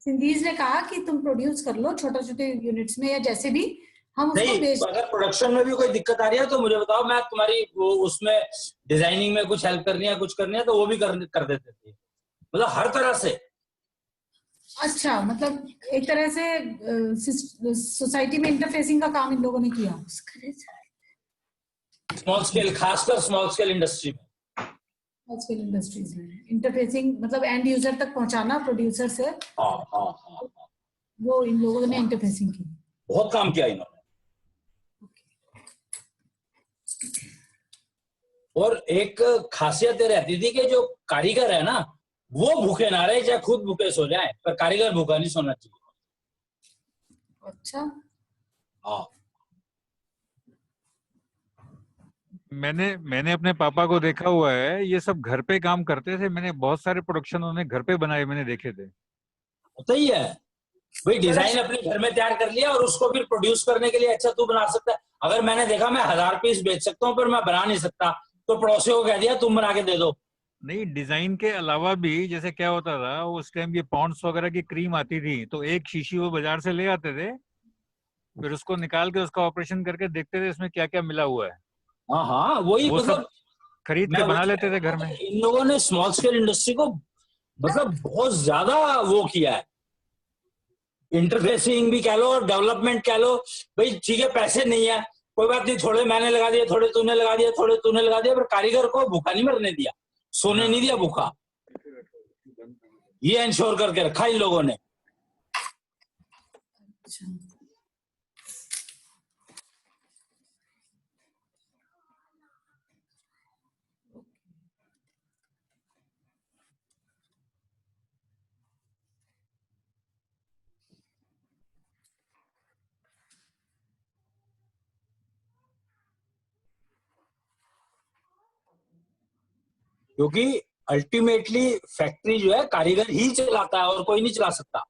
Sindhis ने कहा कि तुम प्रोड्यूस कर लो छोटे छोटे यूनिट्स में या जैसे भी, हम उसको नहीं, बेच। अगर प्रोडक्शन में भी कोई दिक्कत आ रही है तो मुझे बताओ, मैं तुम्हारी वो उसमेमें डिजाइनिंग में कुछ हेल्प करनी है, कुछ करनी है तो वो भी कर देते थे, मतलब हर तरह से। अच्छा, मतलब एक तरह से सोसाइटी में इंटरफेसिंग का काम इन लोगों ने किया स्मॉल स्केल, खासकर स्मॉल स्केल इंडस्ट्री में, स्मॉल स्केल इंडस्ट्रीज में इंटरफेसिंग मतलब एंड यूजर तक पहुंचाना प्रोड्यूसर से। हाँ, वो इन लोगों ने इंटरफेसिंग की, बहुत काम किया इन्होंने। और एक खासियत ये रहती थी कि जो कारीगर है ना, वो भूखे ना रहे, चाहे खुद भूखे सो जाए, पर कारीगर भूखा नहीं सोना चाहिए। अच्छा, हाँ। मैंने अपने पापा को देखा हुआ है, ये सब घर पे काम करते थे। मैंने बहुत सारे प्रोडक्शन उन्होंने घर पे बनाए, मैंने देखे थे। होता ही है भाई, डिजाइन अपने घर में तैयार कर लिया और उसको फिर प्रोड्यूस करने के लिए, अच्छा तू बना सकता है। अगर मैंने देखा मैं 1000 पीस बेच सकता हूँ पर मैं बना नहीं सकता, तो पड़ोसी को कह दिया तुम बना के दे दो। नहीं, डिजाइन के अलावा भी जैसे क्या होता था उस टाइम, ये पॉन्ड्स वगैरह की क्रीम आती थी, तो एक शीशी वो बाजार से ले आते थे, फिर उसको निकाल के उसका ऑपरेशन करके देखते थे इसमें क्या क्या मिला हुआ है। हाँ, वही वो सब मतलब खरीद के बना लेते थे घर में। इन लोगों ने स्मॉल स्केल इंडस्ट्री को मतलब बहुत ज्यादा वो किया है, इंटरफेसिंग भी कह लो और डेवलपमेंट कह लो। भाई ठीक है, पैसे नहीं है कोई बात नहीं, थोड़े मैंने लगा दिए, थोड़े तूने लगा दिया, थोड़े तूने लगा दिया, पर कारीगर को भूखा नहीं मरने दिया, सोने नहीं दिया भूखा। ये इंश्योर करके रखा इन लोगों ने। क्योंकि अल्टीमेटली फैक्ट्री जो है कारीगर ही चलाता है और कोई नहीं चला सकता।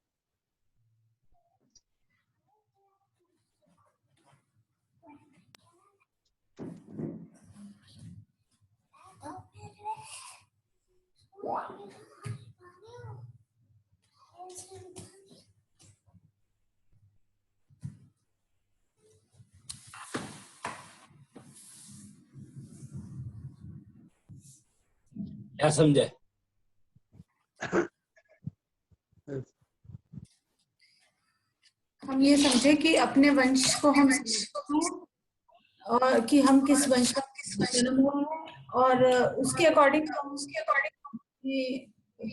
क्या समझे? हम ये समझे कि अपने वंश को हम और कि हम किस वंश का जन्म हुआ है, और उसके अकॉर्डिंग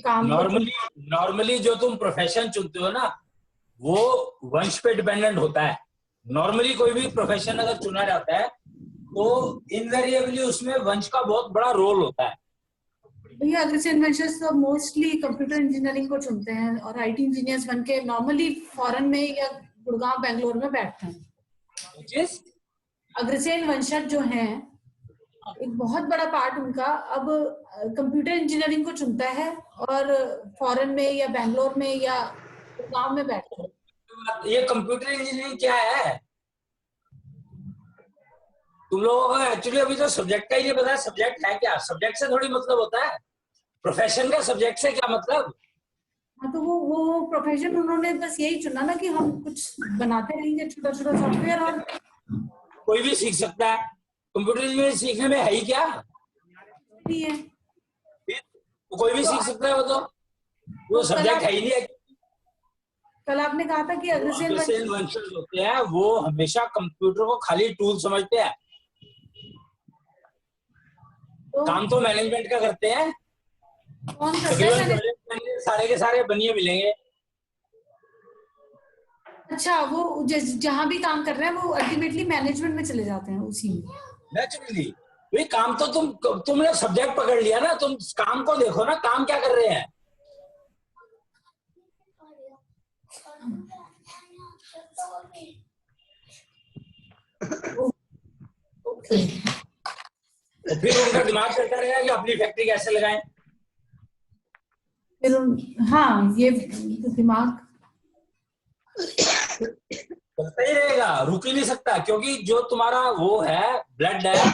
काम नॉर्मली जो तुम प्रोफेशन चुनते हो ना, वो वंश पे डिपेंडेंट होता है। नॉर्मली कोई भी प्रोफेशन अगर चुना जाता है तो इनवेरिएबली उसमें वंश का बहुत बड़ा रोल होता है। भैया अग्रसेन वेंचर्स तो मोस्टली कंप्यूटर इंजीनियरिंग को चुनते हैं और आईटी इंजीनियर्स बन के नॉर्मली फॉरेन में या गुड़गांव बेंगलोर में बैठते हैं। अग्रसेन वेंचर जो है एक बहुत बड़ा पार्ट उनका अब कंप्यूटर इंजीनियरिंग को चुनता है और फॉरेन में या बेंगलोर में या गुड़गांव में बैठते हैं। ये कंप्यूटर इंजीनियरिंग क्या है? तुम लोगों को एक्चुअली अभी तो सब्जेक्ट का ही नहीं पता है। सब्जेक्ट है क्या? सब्जेक्ट से थोड़ी मतलब होता है। प्रोफेशन का सब्जेक्ट से क्या मतलब? हाँ तो वो प्रोफेशन उन्होंने बस यही चुना ना कि हम कुछ बनाते रहेंगे छोटा छोटा सॉफ्टवेयर और कोई भी सीख सकता है। कंप्यूटर इंजीनियरिंग सीखने में है ही क्या? नहीं है। कोई भी सीख सकता है वो सब्जेक्ट है ही नहीं है। कल आपने कहा था कि अग्रसेन वेंचर्स होते हैं वो हमेशा कंप्यूटर को खाली टूल समझते हैं। काम तो मैनेजमेंट का करते हैं। कौन करता है? सारे के सारे बनिए मिलेंगे। अच्छा, वो जहाँ भी काम कर रहे हैं वो अल्टीमेटली मैनेजमेंट में चले जाते हैं उसी में। नेचुरली भाई काम तो तुमने सब्जेक्ट पकड़ लिया ना, तुम काम को देखो ना, काम क्या कर रहे हैं। तो फिर उनका दिमाग चलता रहेगा कि अपनी फैक्ट्री कैसे लगाएं। फिर हाँ, ये दिमाग चलता ही रहेगा, रुक ही नहीं सकता, क्योंकि जो तुम्हारा वो है ब्लड है,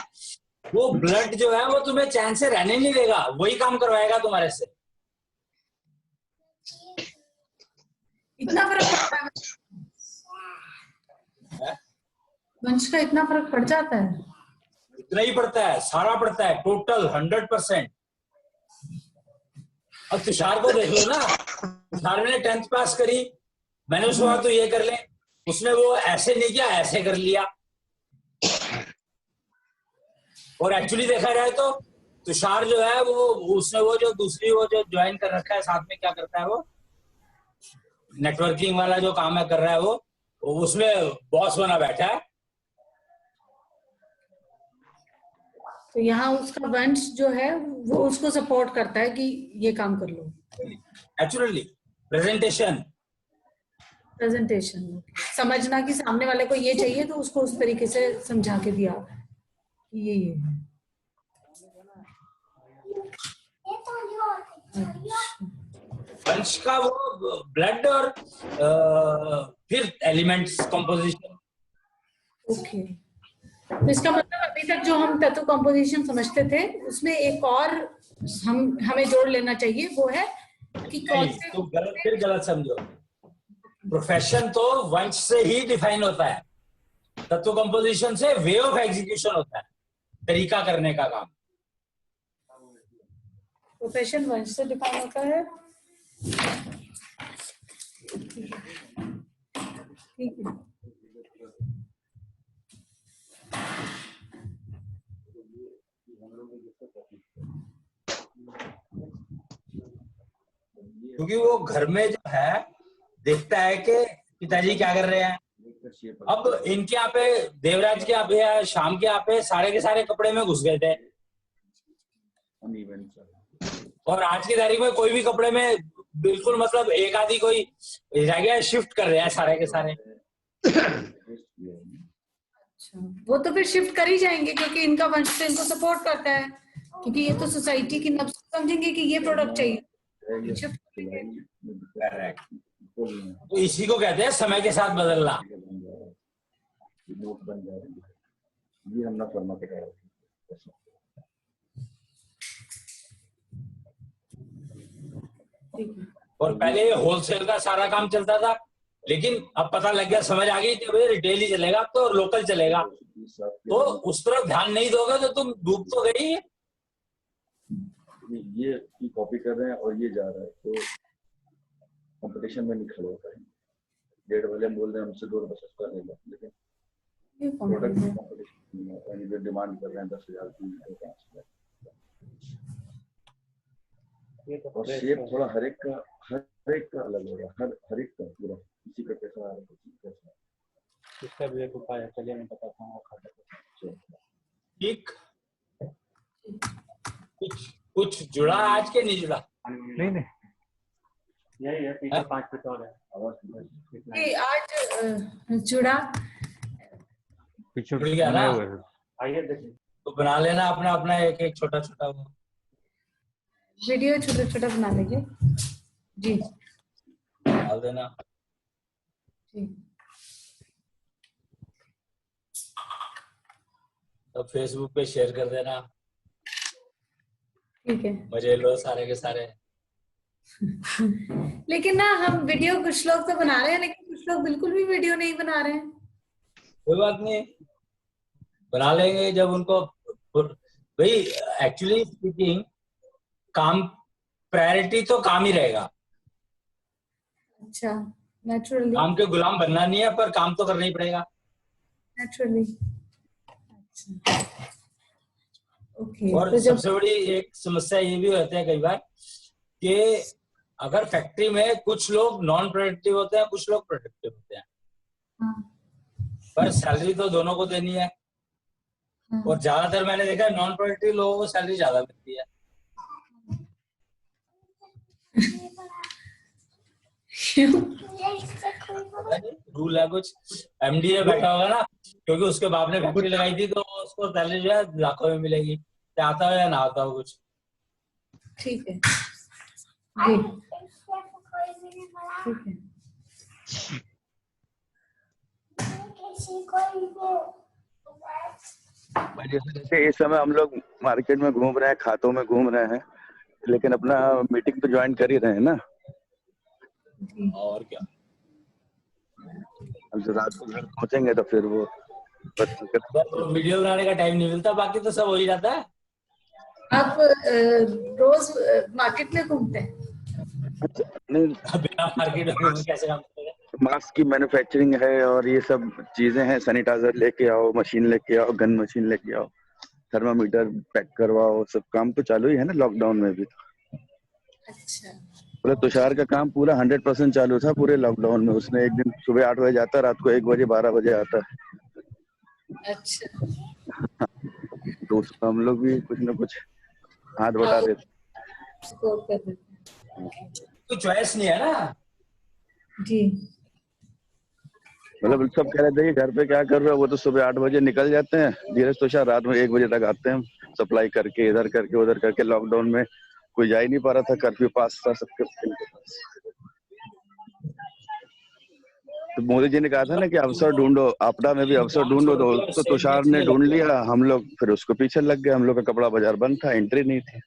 वो ब्लड जो है वो तुम्हें चैन से रहने नहीं देगा, वही काम करवाएगा तुम्हारे से। इतना फर्क पड़ता है वंश का, इतना फर्क पड़ जाता है। इतना ही पड़ता है, सारा पड़ता है, टोटल 100%। अब तुषार को देख लो ना, तुषार ने 10th पास करी, मैंने उसको कहा तो ये कर ले, उसने वो ऐसे नहीं किया, ऐसे कर लिया। और एक्चुअली देखा जाए तो तुषार जो है वो उसने वो जो दूसरी वो जो ज्वाइन कर रखा है साथ में, क्या करता है वो नेटवर्किंग वाला जो काम है कर रहा है, वो उसमें बॉस बना बैठा है। तो यहाँ उसका वंश जो है वो उसको सपोर्ट करता है कि ये काम कर लो। एक्चुअली प्रेजेंटेशन समझना कि सामने वाले को ये चाहिए तो उसको उस तरीके से समझा के दिया कि ये वंश का वो ब्लड और फिर एलिमेंट्स कंपोजिशन। ओके, तो इसका मतलब अभी तक जो हम तत्व कंपोजिशन समझते थे उसमें एक और हमें जोड़ लेना चाहिए, वो है कि कौन से तो गलत समझो। प्रोफेशन तो वंश से ही डिफाइन होता है, तत्व कंपोजिशन से वे ऑफ एग्जीक्यूशन होता है, तरीका करने का काम। प्रोफेशन वंश से डिफाइन होता है। ठीक है, क्योंकि वो घर में जो है देखता है कि पिताजी क्या कर रहे हैं। अब इनके यहाँ पे, देवराज के यहाँ पे या शाम के यहाँ पे सारे के सारे कपड़े में घुस गए थे, और आज की तारीख में कोई भी कपड़े में बिल्कुल मतलब एक आधी कोई रह गया, शिफ्ट कर रहे हैं सारे के सारे। अच्छा, वो तो फिर शिफ्ट कर ही जाएंगे क्योंकि इनका वंश से इनको सपोर्ट करता है, क्योंकि ये तो सोसाइटी की नब्ज समझेंगे कि ये प्रोडक्ट चाहिए, शिफ्ट करेंगे। तो इसी को कहते हैं समय के साथ बदलना। और पहले होलसेल का सारा काम चलता था, लेकिन अब पता लग गया, समझ आ गई कि भाई रिटेल ही चलेगा अब तो, लोकल चलेगा। तो उस तरफ ध्यान नहीं दोगे तो तुम डूब तो गई। ये कॉपी कर रहे हैं और ये जा रहा है, तो कंपटीशन में नहीं खड़े हो पाएंगे। डेढ़ वाले बोल रहे हैं हमसे 2 रुपए सस्ता लेगा, लेकिन प्रोडक्ट कंपटीशन में डिमांड कर रहे हैं 10,000 की, और शेप थोड़ा हर एक का अलग होगा, हर एक का पूरा किसी का कैसा है, किसी कैसा। इसका भी एक उपाय है, चलिए मैं बताता हूँ। खाता ठीक, कुछ कुछ जुड़ा आज के नहीं जुड़ा? नहीं नहीं यही है, पीछे 5 फीट और है। ये आज जुड़ा। पीछे जुड़ गया बनाए ना? हुए हैं। आइए देखिए। तो बना लेना अपना अपना एक एक छोटा छोटा वो। वीडियो छोटा छोटा बना लेंगे जी। डाल देना। जी तो फेसबुक पे शेयर कर देना। ठीक है। मजे लो सारे के सारे। लेकिन ना हम वीडियो कुछ लोग तो बना रहे हैं, लेकिन कुछ लोग बिल्कुल भी वीडियो नहीं बना रहे हैं। कोई बात नहीं, बना लेंगे जब उनको। भाई एक्चुअली स्पीकिंग, काम प्रायोरिटी तो काम ही रहेगा। अच्छा, नेचुरली। काम के गुलाम बनना नहीं है, पर काम तो करना ही पड़ेगा। नेचुरली। अच्छा, ओके। और तो जब सबसे बड़ी एक समस्या ये भी होती है कई बार कि अगर फैक्ट्री में कुछ लोग नॉन प्रोडक्टिव होते हैं, कुछ लोग प्रोडक्टिव होते हैं, पर सैलरी तो दोनों को देनी है। और ज्यादातर मैंने देखा है नॉन प्रोडक्टिव लोगों को सैलरी ज्यादा मिलती है। रूल है कुछ, एमडी ने बैठा होगा ना, क्योंकि उसके बाप ने फैक्ट्री लगाई थी, तो उसको सैलरी जो है लाखों में मिलेगी, चाहे आता हो या ना आता हो कुछ। ठीक है जी, ठीक है। जैसे इस समय हम लोग मार्केट में घूम रहे हैं, खातों में घूम रहे हैं, लेकिन अपना मीटिंग तो ज्वाइन कर ही रहे हैं ना। और क्या, अब जो रात को घर पहुंचेंगे तो फिर वो वीडियो बनाने का टाइम नहीं मिलता, बाकी तो सब हो ही जाता है। आप रोज मार्केट में घूमते हैं? नहीं, बिना मार्केट में कैसे काम करेगा? मास्क की मैन्युफैक्चरिंग है और ये सब चीजें हैं, सैनिटाइजर लेके आओ, मशीन लेके आओ, गन मशीन लेके आओ, थर्मामीटर पैक करवाओ, सब काम तो चालू ही है ना लॉकडाउन में भी। अच्छा। पूरा तुषार का काम पूरा 100% चालू था पूरे लॉकडाउन में। उसने एक दिन सुबह 8 बजे जाता, रात को 1 बजे 12 बजे आता। अच्छा। तो उसमें हम लोग भी कुछ न कुछ हाथ बटा देते। सपोर्ट कर देते हैं। कोई चॉइस नहीं है ना जी। मतलब सब कह रहे थे कि घर पे क्या कर रहे हो, वो तो सुबह 8 बजे निकल जाते हैं, धीरज तुषार रात में 1 बजे तक आते हैं, सप्लाई करके इधर करके उधर करके। लॉकडाउन में कोई जा ही नहीं पा रहा था, कर्फ्यू पास था सबके पास। तो मोदी जी ने कहा था ना कि अवसर ढूंढो, आपदा में भी अवसर ढूंढो, तो तुषार ने ढूंढ लिया। हम लोग फिर उसको पीछे लग गए। हम लोग का कपड़ा बाजार बंद था, एंट्री नहीं थी।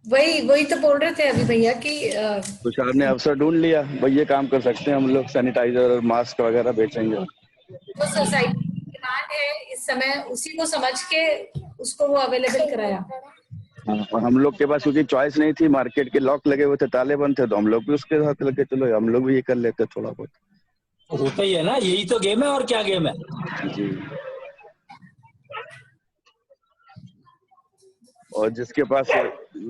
वही तो बोल रहे थे अभी भैया कि तुषार ने अवसर ढूंढ लिया, भाई ये काम कर सकते हैं हम लोग, सैनिटाइजर और मास्क वगैरह बेचेंगे। जो सोसाइटी की डिमांड है इस समय, उसी को समझ के उसको वो अवेलेबल कराया। और हम लोग के पास क्योंकि चॉइस नहीं थी, मार्केट के लॉक लगे हुए थे, ताले बंद थे, तो हम लोग भी उसके साथ लगे, चलो हम लोग भी ये कर लेते थोड़ा बहुत। होता ही है ना, यही तो गेम है, और क्या गेम है। जी। और जिसके पास,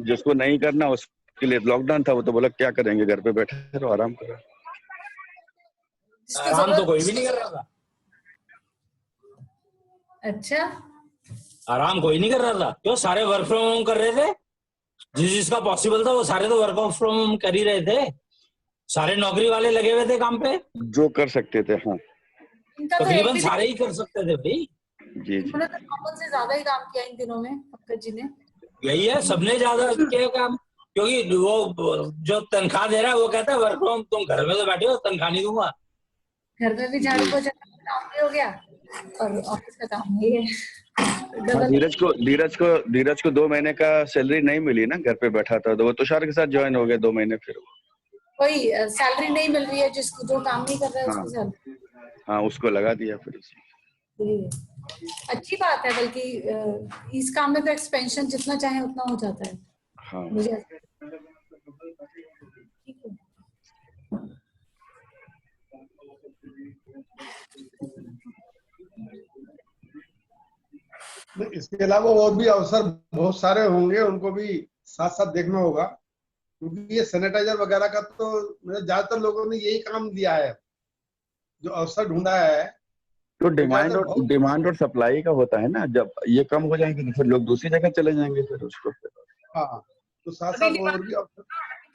जिसको नहीं करना उसके लिए लॉकडाउन था, वो तो बोला क्या करेंगे, घर पे बैठे रहो, आराम करो। आराम तो कोई भी नहीं कर रहा था। अच्छा, आराम कोई नहीं कर रहा था, क्यों? सारे वर्क फ्रॉम होम कर रहे थे। जिसका पॉसिबल था वो सारे तो वर्क फ्रॉम होम कर ही रहे थे। सारे नौकरी वाले लगे हुए थे काम पे, जो कर सकते थे। हाँ, तकरीबन सारे ही कर सकते थे भाई। जी। उन्होंने तो नॉर्मल से ज्यादा ही काम किया इन दिनों में, पंकज जी ने। यही है, सबने ज्यादा किया काम, क्योंकि वो जो तनख्वाह दे रहा है वो कहता है वर्क फ्रॉम, तुम घर में तो बैठे हो, तनख्वाह नहीं दूंगा। घर में भी झाड़ू पोछा का काम भी हो गया और ऑफिस का काम भी है। धीरज को 2 महीने का सैलरी नहीं मिली ना, घर पे बैठा था, तो वो तुषार के साथ ज्वाइन हो गया 2 महीने। फिर कोई सैलरी नहीं मिल रही है, जिसको जो काम नहीं कर रहा है उसको सैलरी। हाँ, उसको लगा दिया फिर। अच्छी बात है, बल्कि इस काम में तो एक्सपेंशन जितना चाहे उतना हो जाता है। हाँ। मुझे ठीक है। इसके अलावा और भी अवसर बहुत सारे होंगे, उनको भी साथ साथ देखना होगा, क्योंकि ये सैनिटाइजर वगैरह का तो ज्यादातर लोगों ने यही काम दिया है, जो अवसर ढूंढा है तो डिमांड और सप्लाई का होता है ना, जब ये कम हो जाएंगे तो फिर लोग दूसरी जगह चले जाएंगे फिर उसको। हाँ, तो साथ साथ और भी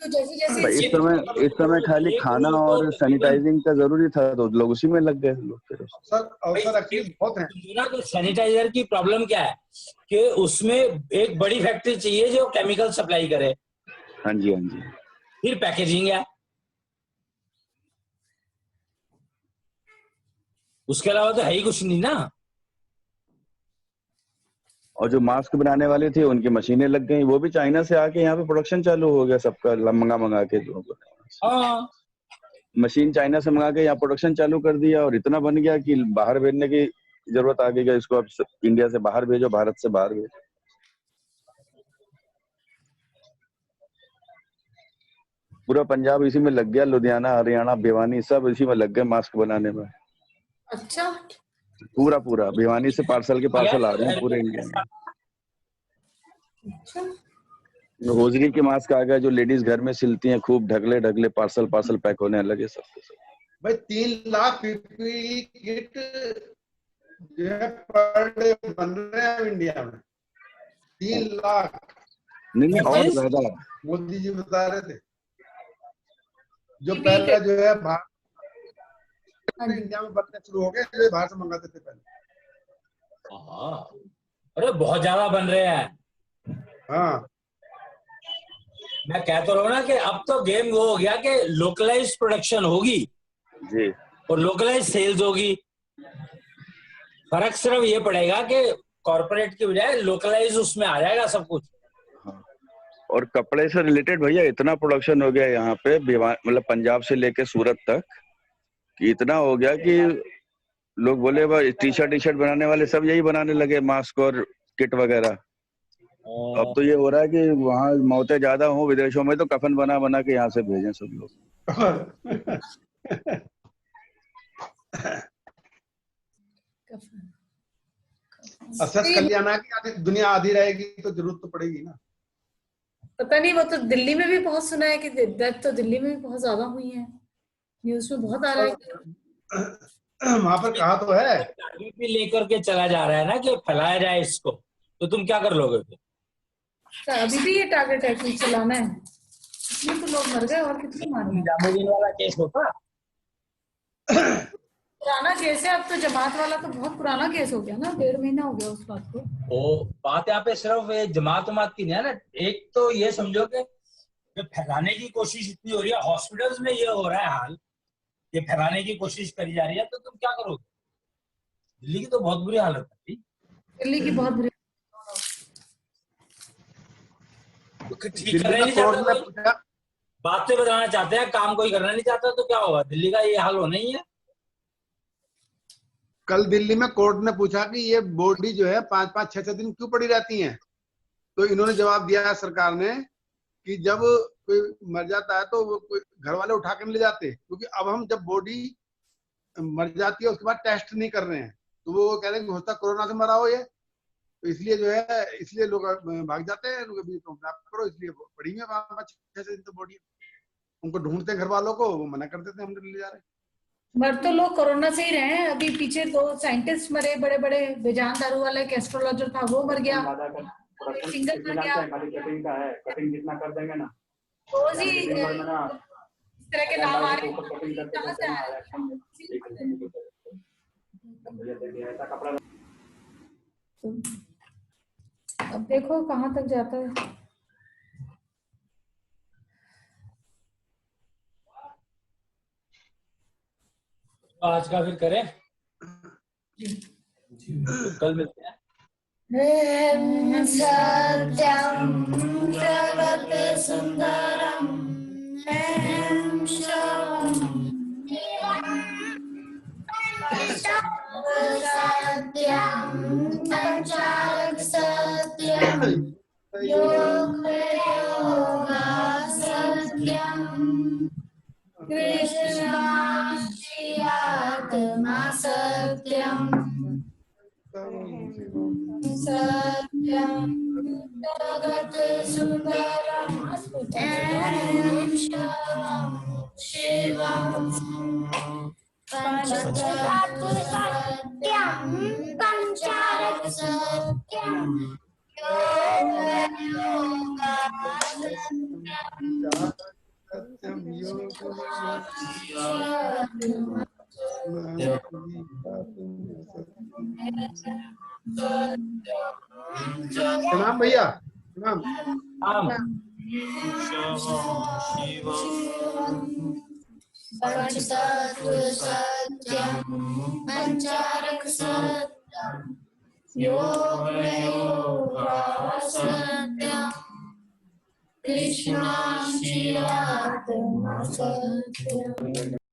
तो जैसे जैसे भाई इस समय खाली खाना और सैनिटाइजिंग का जरूरी था तो लोग उसी में लग गए लोग फिर। सर अवसर एक्चुअली बहुत है। तो सैनिटाइजर की प्रॉब्लम क्या है कि उसमें एक बड़ी फैक्ट्री चाहिए जो केमिकल सप्लाई करे। हाँ जी, हाँ जी। फिर पैकेजिंग है, उसके अलावा तो है ही कुछ नहीं ना। और जो मास्क बनाने वाले थे उनकी मशीनें लग गई, वो भी चाइना से आके यहाँ पे प्रोडक्शन चालू हो गया सबका, मंगा के लोगों ने मशीन चाइना से मंगा के यहाँ प्रोडक्शन चालू कर दिया और इतना बन गया कि बाहर भेजने की जरूरत आ गई। इसको अब इंडिया से बाहर भेजो, भारत से बाहर भेजो। पूरा पंजाब इसी में लग गया, लुधियाना, हरियाणा, भिवानी सब इसी में लग गए मास्क बनाने में। अच्छा, पूरा भिवानी से पार्सल के पार्सल आ रहे हैं पूरे इंडिया में। होजरी के मास्क आ गए जो लेडीज घर में सिलती हैं, खूब ढगले पार्सल पैक होने लगे सबके सब। भाई 3 लाख पीपीई किट जो है पर डे बन रहे हैं इंडिया में। 3 लाख नहीं और ज्यादा। मोदी जी बता रहे थे जो पहले जो है इंडिया में बनने शुरू हो गए, जो बाहर से मंगाते थे पहले। अरे बहुत ज्यादा बन रहे हैं। हाँ, मैं कह तो रहा हूँ ना कि अब तो गेम वो हो गया कि लोकलाइज प्रोडक्शन होगी जी और लोकलाइज सेल्स होगी। फर्क सिर्फ ये पड़ेगा कि कॉर्पोरेट की बजाय लोकलाइज उसमें आ जाएगा सब कुछ। हाँ। और कपड़े से रिलेटेड भैया इतना प्रोडक्शन हो गया यहाँ पे, मतलब पंजाब से लेके सूरत तक, कि इतना हो गया कि लोग बोले भाई टी शर्ट बनाने वाले सब यही बनाने लगे, मास्क और किट वगैरह। अब तो ये हो रहा है कि वहाँ मौतें ज्यादा हो विदेशों में तो कफन बना के यहाँ से भेजें सब लोग। असद कल्याण की दुनिया आधी रहेगी तो जरूरत तो पड़ेगी ना। पता नहीं, वो तो दिल्ली में भी बहुत सुना है कि डेथ तो दिल्ली में भी बहुत ज्यादा हुई है, न्यूज में बहुत आ रहा है। वहां पर कहा तो है भी लेकर के चला जा रहा है ना कि फैलाया जाए इसको, तो तुम क्या कर लोगे फिर? अभी भी ये टारगेट है कि चलाना है, इसलिए तो लोग मर गए और कितने मारे। निजामुद्दीन वाला केस होता पुराना केस है, अब तो जमात वाला तो बहुत पुराना केस हो गया ना, 1.5 महीना हो गया उस बात को। वो बात यहाँ पे सिर्फ जमात की नहीं है ना। एक तो ये समझो कि फैलाने की कोशिश इतनी हो रही है, हॉस्पिटल्स में ये हो रहा है हाल, ये फैलाने की कोशिश करी जा रही है, तो तुम क्या करोगे? दिल्ली की तो बहुत बुरी हालत है। दिल्ली की बहुत बुरी ठीक करना नहीं चाहता, बातें बताना चाहते हैं, काम कोई करना नहीं चाहता, तो क्या होगा? दिल्ली का ये हाल होना ही है। कल दिल्ली में कोर्ट ने पूछा कि ये बॉडी जो है 5-5, 6-6 दिन क्यों पड़ी रहती हैं, तो इन्होंने जवाब दिया है सरकार ने कि जब कोई मर जाता है तो वो कोई घर वाले उठा के ले जाते, क्योंकि अब हम जब बॉडी मर जाती है उसके बाद टेस्ट नहीं कर रहे हैं, तो वो कह रहे हैं कि हो सकता कोरोना से मरा हो ये, तो इसलिए जो है इसलिए लोग भाग जाते हैं, करो, इसलिए पड़ी हुई है 5-5, 6 दिन तो बॉडी, उनको ढूंढते घर वालों को, वो मना कर देते हम ले जा रहे हैं। मर तो लोग कोरोना से ही रहे हैं। अभी पीछे 2 साइंटिस्ट मरे, बड़े बड़े बेजान दारू वाला एक एस्ट्रोलॉजर था, वो मर गया, सिंगर मर गया। कटिंग का है, कटिंग जितना कर देंगे ना रोज ही इस तरह के नाम आ रहे हैं, कहाँ से आ रहे हैं? अब देखो कहाँ तक जाता है। आज का फिर करें, कल मिलते हैं। सत्यम जगत सुंदरम सत्यम पंचारक सत्यम योग योगा सत्यम कृष्णा आत्मा सत्यम सत्यम जगत सुंदरम शिवम पंचतत्व प्रणाम भैया, प्रणाम। पंचतत्व सत्यम पंचारक सत्यम योग सत्यम कृष्णा शिवात्मा सत्यम।